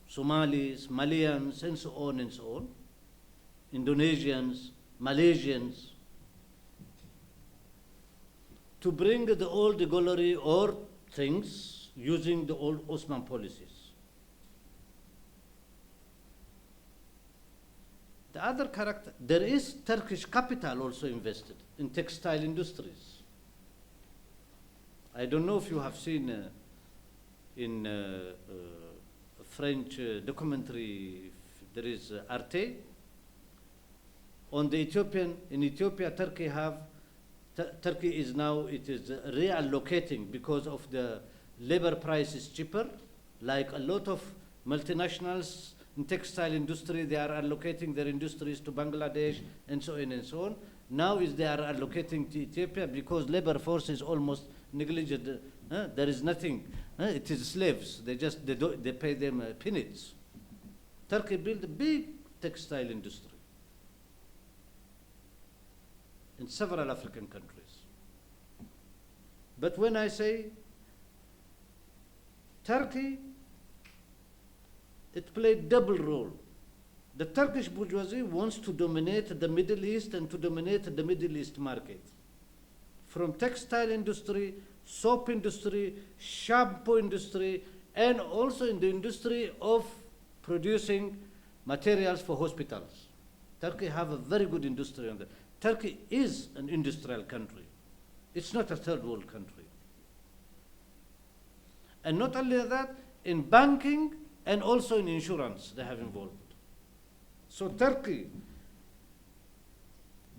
Somalis, Malians, and so on, Indonesians, Malaysians, to bring the old glory or things using the old Osman policies. The other character, there is Turkish capital also invested in textile industries. I don't know if you have seen in French documentary, there is Arte. On the in Ethiopia, Turkey is now, it is reallocating because of the labor price is cheaper. Like a lot of multinationals in textile industry, they are allocating their industries to Bangladesh and so on and so on. Now is they are allocating to Ethiopia because labor force is almost negligent. There is nothing. It is slaves. They pay them peanuts. Turkey built a big textile industry in several African countries. But when I say Turkey, it played double role. The Turkish bourgeoisie wants to dominate the Middle East and to dominate the Middle East market. From textile industry soap industry, shampoo industry, and also in the industry of producing materials for hospitals. Turkey have a very good industry on that. Turkey is an industrial country. It's not a third world country. And not only that, in banking and also in insurance they have involved. So Turkey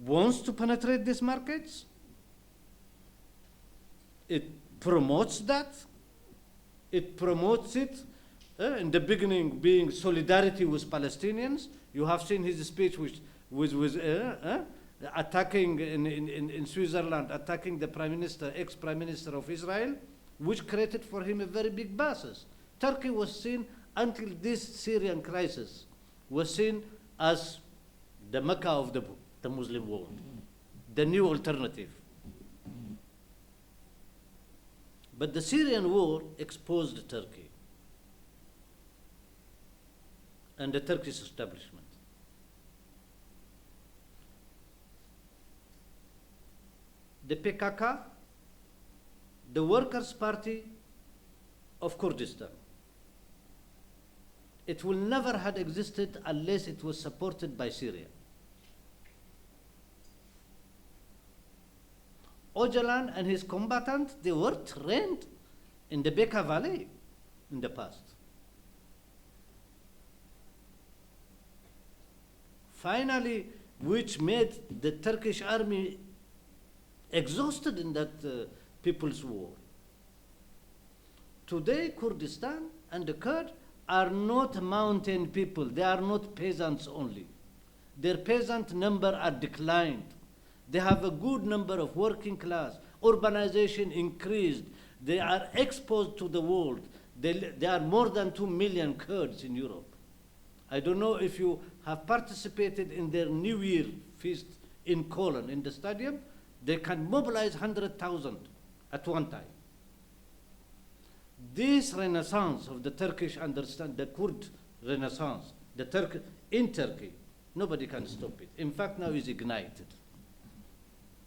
wants to penetrate these markets. It promotes that. It promotes it in the beginning being solidarity with Palestinians. You have seen his speech with attacking in Switzerland, attacking the Prime Minister, ex-Prime Minister of Israel, which created for him a very big basis. Turkey was seen, until this Syrian crisis, was seen as the Mecca of the Muslim world, the new alternative. But the Syrian war exposed Turkey and the Turkish establishment. The PKK, the Workers' Party of Kurdistan, it will never have existed unless it was supported by Syria. Öcalan and his combatants, they were trained in the Bekaa Valley in the past. Finally, which made the Turkish army exhausted in that people's war. Today, Kurdistan and the Kurds are not mountain people. They are not peasants only. Their peasant number are declined. They have a good number of working class. Urbanization increased. They are exposed to the world. There are more than 2 million Kurds in Europe. I don't know if you have participated in their New Year feast in Cologne, in the stadium. They can mobilize 100,000 at one time. This renaissance of the Turkish the Kurd renaissance, in Turkey, nobody can stop it. In fact, now is ignited.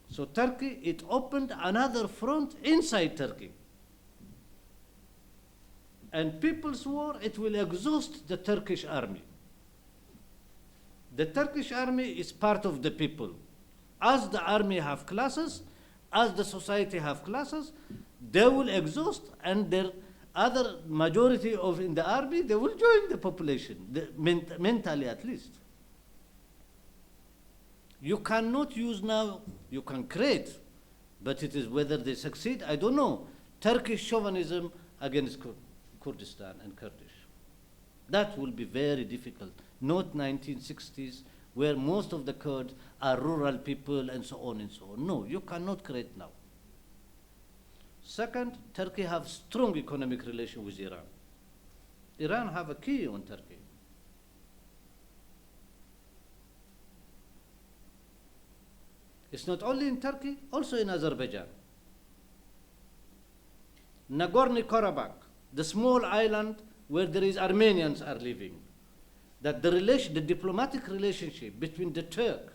So Turkey, it opened another front inside Turkey. And People's War, it will exhaust the Turkish army. The Turkish army is part of the people. As the army have classes, as the society have classes, they will exhaust, and their other majority in the army, they will join the population, mentally at least. You cannot use now, you can create, but it is whether they succeed, I don't know. Turkish chauvinism against Kurdistan and Kurdish. That will be very difficult. Not 1960s, where most of the Kurds are rural people and so on and so on. No, you cannot create now. Second, Turkey have strong economic relation with Iran. Iran have a key on Turkey. It's not only in Turkey, also in Azerbaijan. Nagorno-Karabakh, the small island where there is Armenians are living, that the diplomatic relationship between the Turk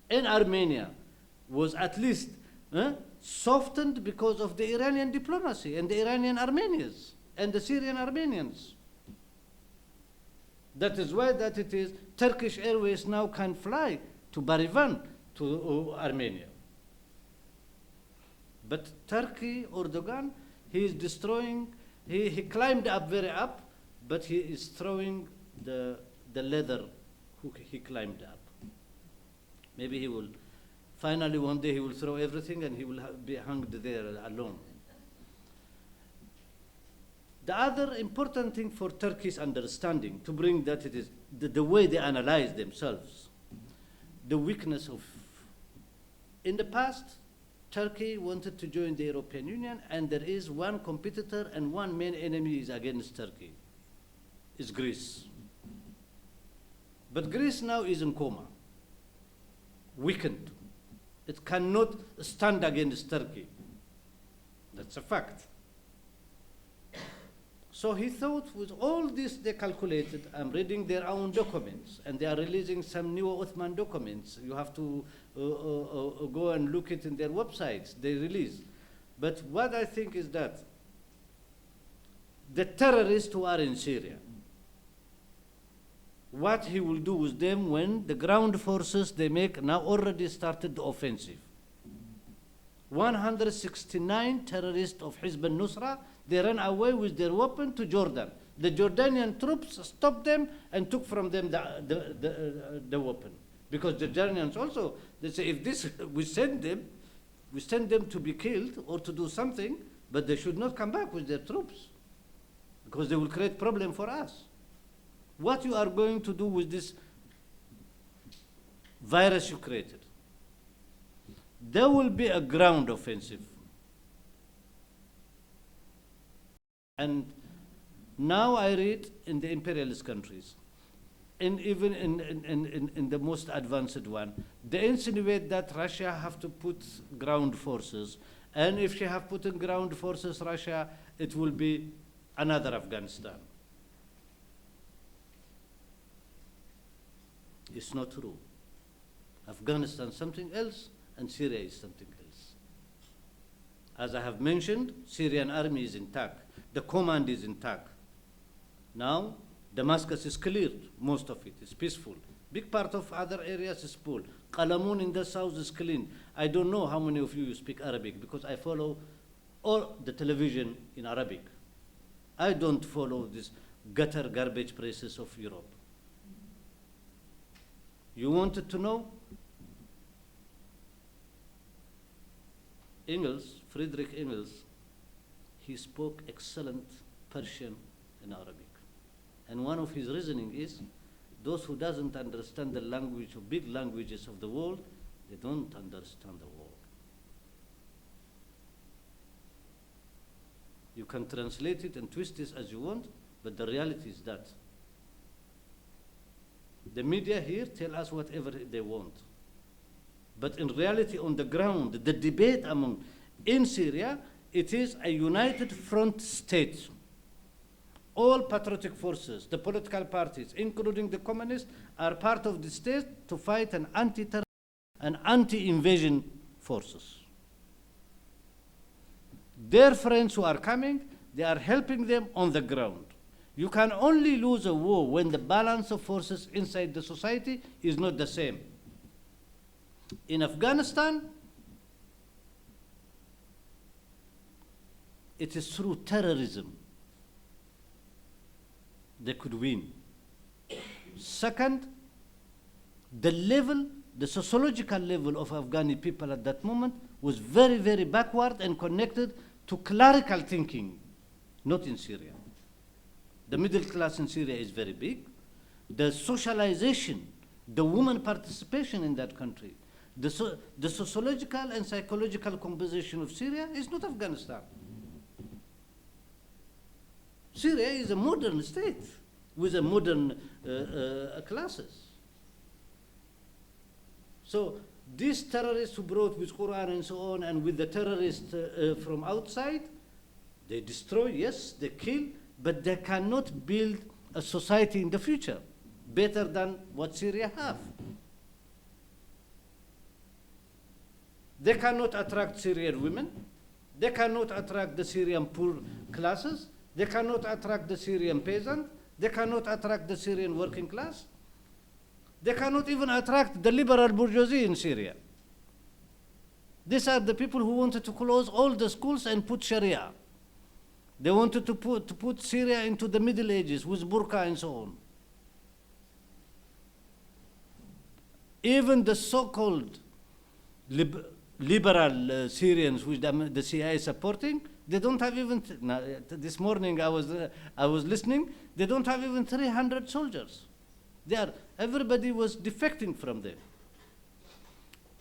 and Armenia was at least softened because of the Iranian diplomacy and the Iranian Armenians and the Syrian Armenians. That is why that it is Turkish Airways now can fly to Barivan, to Armenia. But Turkey, Erdogan, he is destroying, he climbed up very up, but he is throwing the leather he climbed up. Maybe he will, finally one day he will throw everything and he will be hung there alone. The other important thing for Turkey's understanding, to bring that it is the way they analyze themselves, the weakness of, in the past, Turkey wanted to join the European Union, and there is one competitor and one main enemy is against Turkey, is Greece. But Greece now is in coma, weakened. It cannot stand against Turkey. That's a fact. So he thought with all this they calculated, I'm reading their own documents, and they are releasing some new Ottoman documents. You have to go and look it in their websites, they release. But what I think is that the terrorists who are in Syria, what he will do with them when the ground forces they make now already started the offensive. 169 terrorists of Hizb al-Nusra, they ran away with their weapon to Jordan. The Jordanian troops stopped them and took from them the weapon. Because the Jordanians also, they say, if this, we send them to be killed or to do something, but they should not come back with their troops, because they will create problem for us. What you are going to do with this virus you created? There will be a ground offensive. And now I read in the imperialist countries, and even in the most advanced one, they insinuate that Russia have to put ground forces, and if she have put in ground forces, Russia, it will be another Afghanistan. It's not true. Afghanistan is something else, and Syria is something else. As I have mentioned, Syrian army is intact. The command is intact. Now, Damascus is cleared, most of it is peaceful. Big part of other areas is full. Qalamun in the south is clean. I don't know how many of you speak Arabic, because I follow all the television in Arabic. I don't follow this gutter garbage places of Europe. You wanted to know? Engels, Friedrich Engels, he spoke excellent Persian and Arabic. And one of his reasoning is, those who doesn't understand the language of big languages of the world, they don't understand the world. You can translate it and twist it as you want, but the reality is that the media here tell us whatever they want. But in reality, on the ground, the debate in Syria, it is a united front state. All patriotic forces, the political parties, including the communists, are part of the state to fight an anti-terror and anti-invasion forces. Their friends who are coming, they are helping them on the ground. You can only lose a war when the balance of forces inside the society is not the same. In Afghanistan, it is through terrorism they could win. Second, the sociological level of Afghani people at that moment was very, very backward and connected to clerical thinking, not in Syria. The middle class in Syria is very big. The socialization, the woman participation in that country, the sociological and psychological composition of Syria is not Afghanistan. Syria is a modern state with a modern classes. So these terrorists who brought with Quran and so on, and with the terrorists from outside, they destroy, yes, they kill, but they cannot build a society in the future better than what Syria have. They cannot attract Syrian women. They cannot attract the Syrian poor classes. They cannot attract the Syrian peasant. They cannot attract the Syrian working class. They cannot even attract the liberal bourgeoisie in Syria. These are the people who wanted to close all the schools and put Sharia. They wanted to put Syria into the Middle Ages with burqa and so on. Even the so-called liberal Syrians, which the CIA is supporting, they don't have even, this morning I was listening, they don't have even 300 soldiers. Everybody was defecting from them.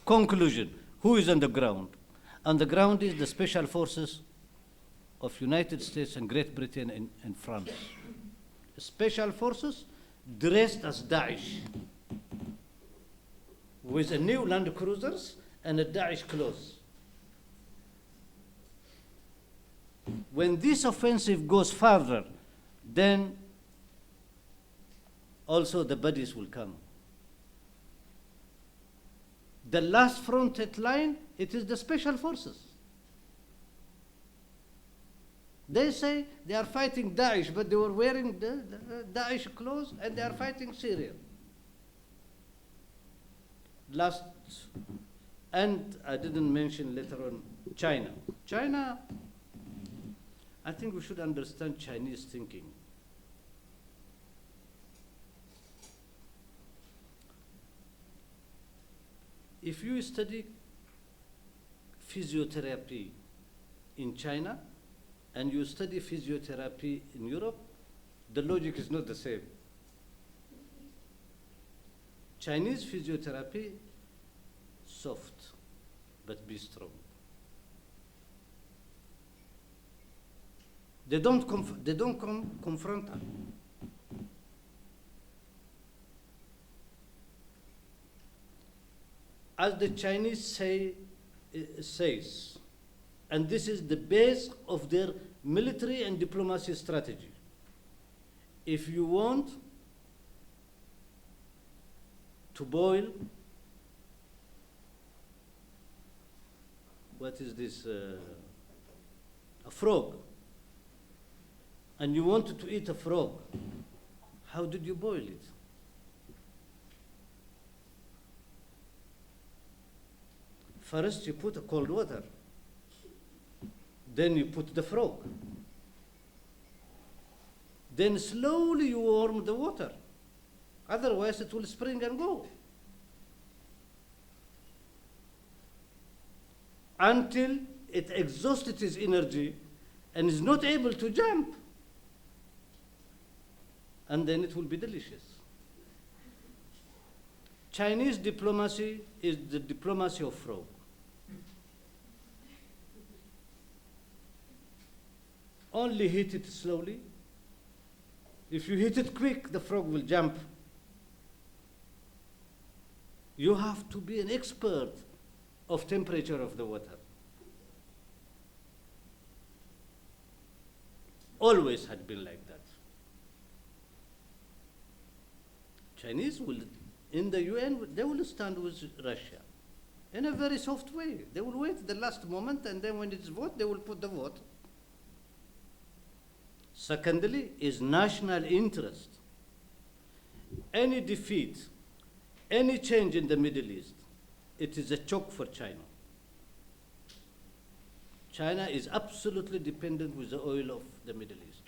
Conclusion, who is on the ground? On the ground is the special forces of United States and Great Britain and France. Special forces dressed as Daesh, with a new Land Cruisers and a Daesh clothes. When this offensive goes further, then also the bodies will come. The last fronted line, it is the special forces. They say they are fighting Daesh, but they were wearing the Daesh clothes and they are fighting Syria. And I didn't mention later on China. China, I think we should understand Chinese thinking. If you study physiotherapy in China and you study physiotherapy in Europe, the logic is not the same. Chinese physiotherapy, soft, but be strong. They don't confront us. As the Chinese says, and this is the base of their military and diplomacy strategy. If you want to boil, what is this, a frog, and you wanted to eat a frog, how did you boil it? First you put a cold water, then you put the frog, then slowly you warm the water, otherwise it will spring and go. Until it exhausted its energy and is not able to jump. And then it will be delicious. Chinese diplomacy is the diplomacy of frog. Only heat it slowly. If you heat it quick, the frog will jump. You have to be an expert of temperature of the water. Always had been like that. Chinese will, in the UN, they will stand with Russia in a very soft way. They will wait the last moment, and then when it's vote, they will put the vote. Secondly, is national interest. Any defeat, any change in the Middle East, it is a choke for China. China is absolutely dependent with the oil of the Middle East.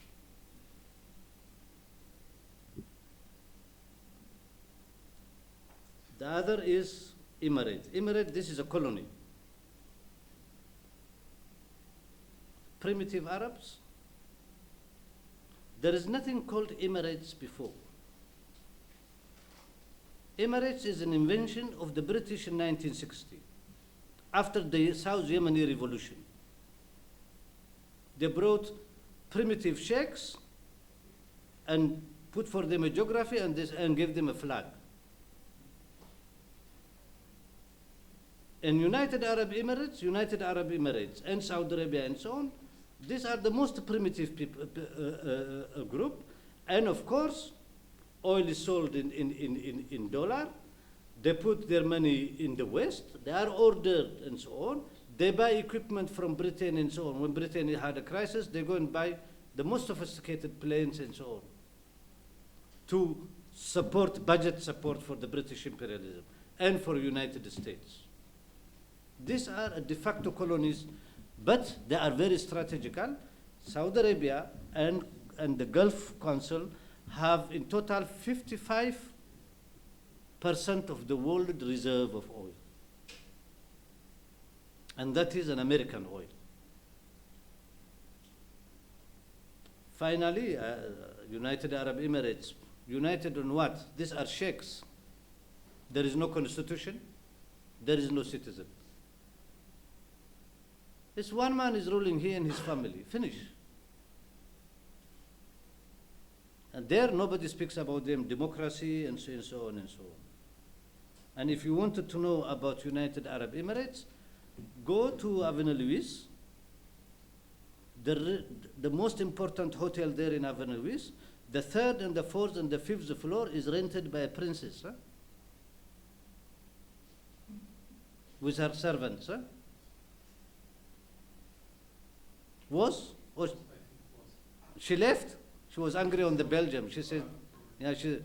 The other is Emirates. Emirates, this is a colony. Primitive Arabs. There is nothing called Emirates before. Emirates is an invention of the British in 1960, after the South Yemeni Revolution. They brought primitive sheikhs and put for them a geography and gave them a flag. In United Arab Emirates, and Saudi Arabia and so on, these are the most primitive group. And of course, oil is sold in dollar. They put their money in the West. They are ordered and so on. They buy equipment from Britain and so on. When Britain had a crisis, they go and buy the most sophisticated planes and so on to support, budget support for the British imperialism and for United States. These are de facto colonies, but they are very strategical. Saudi Arabia and the Gulf Council have in total 55% of the world reserve of oil. And that is an American oil. Finally, United Arab Emirates, united on what? These are sheikhs. There is no constitution. There is no citizen. This one man is ruling here and his family. Finish. And there nobody speaks about them, democracy and so on and so on. And if you wanted to know about United Arab Emirates, go to Avenue Louis. The most important hotel there in Avenue Louis, the third and the fourth and the fifth floor is rented by a princess, with her servants. Was She left. She was angry on the Belgium. She said, yeah, she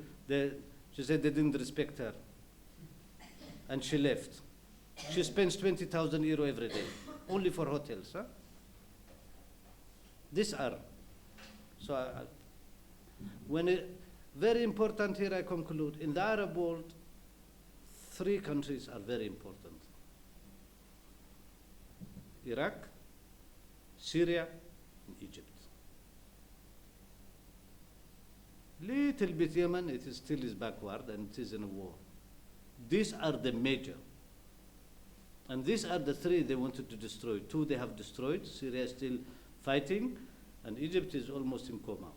said they didn't respect her. And she left. She spends 20,000 euro every day, only for hotels. Huh? These are. So very important here, I conclude. In the Arab world, 3 countries are very important. Iraq, Syria, and Egypt. Little bit Yemen, it is still is backward and it is in a war. These are the major. And these are the 3 they wanted to destroy. 2 they have destroyed. Syria is still fighting, and Egypt is almost in coma,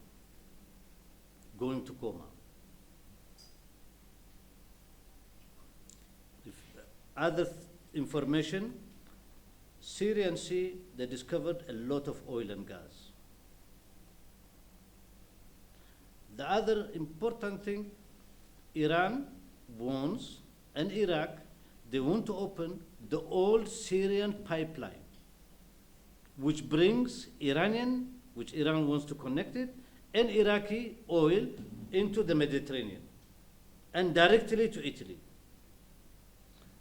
going to coma. Other information, Syrian Sea, they discovered a lot of oil and gas. The other important thing, Iran wants, and Iraq, they want to open the old Syrian pipeline, which brings Iranian, which Iran wants to connect it, and Iraqi oil into the Mediterranean and directly to Italy.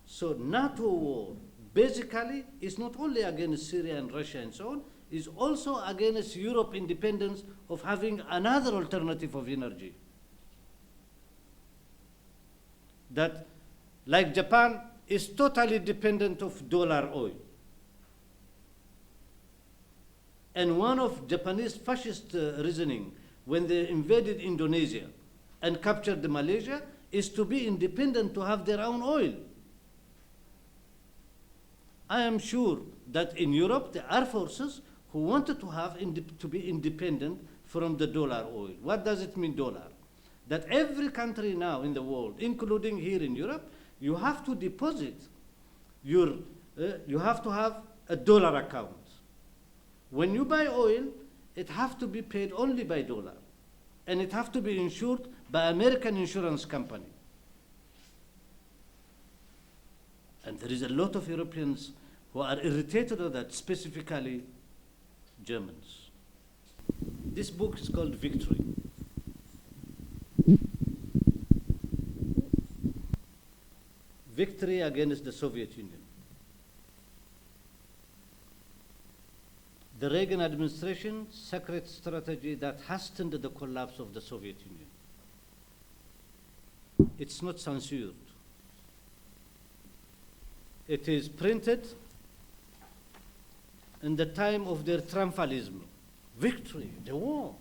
So NATO war basically is not only against Syria and Russia and so on, is also against Europe independence of having another alternative of energy. That, like Japan, is totally dependent of dollar oil. And one of Japanese fascist reasoning when they invaded Indonesia and captured Malaysia is to be independent, to have their own oil. I am sure that in Europe there are forces who wanted to have to be independent from the dollar oil. What does it mean, dollar? That every country now in the world, including here in Europe, you have to deposit you have to have a dollar account. When you buy oil, it has to be paid only by dollar, and it has to be insured by American insurance company. And there is a lot of Europeans who are irritated at that, specifically Germans. This book is called Victory. Victory against the Soviet Union. The Reagan administration's secret strategy that hastened the collapse of the Soviet Union. It's not censored. It is printed in the time of their triumphalism. Victory, the war.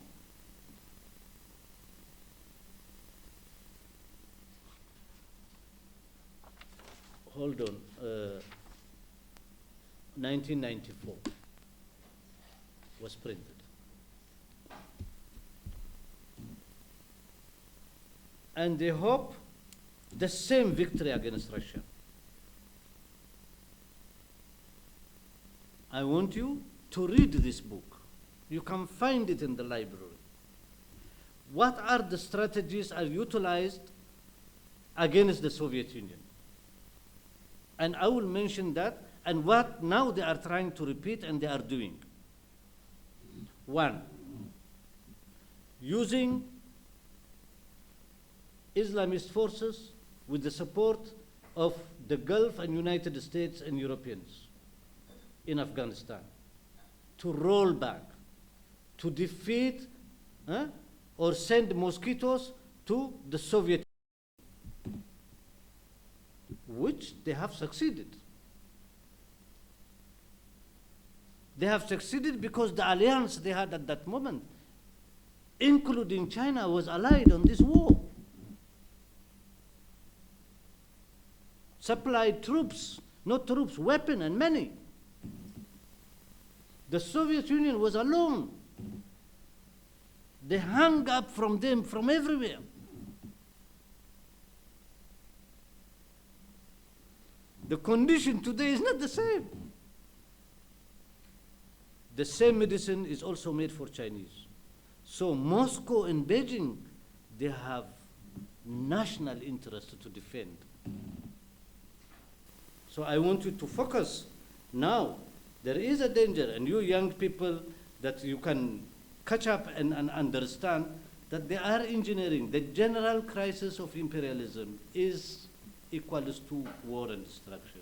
Hold on, 1994 was printed. And they hope the same victory against Russia. I want you to read this book. You can find it in the library. What are the strategies are utilized against the Soviet Union? And I will mention that, and what now they are trying to repeat and they are doing. 1, using Islamist forces with the support of the Gulf and United States and Europeans in Afghanistan to roll back, to defeat or send mosquitoes to the Soviet Union, which they have succeeded. They have succeeded because the alliance they had at that moment, including China, was allied on this war. Supplied troops, not troops, weapons and money. The Soviet Union was alone. They hung up from them from everywhere. The condition today is not the same. The same medicine is also made for Chinese. So Moscow and Beijing, they have national interest to defend. So I want you to focus now. There is a danger, and you young people that you can catch up and understand that they are engineering. The general crisis of imperialism is equals to war and destruction.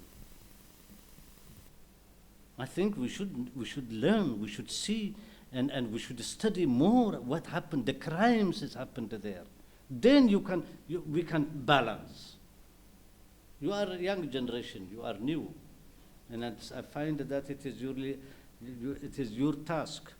I think we should learn, we should see, and we should study more what happened, the crimes that happened there. Then we can balance. You are a young generation, you are new. And I find that it is your task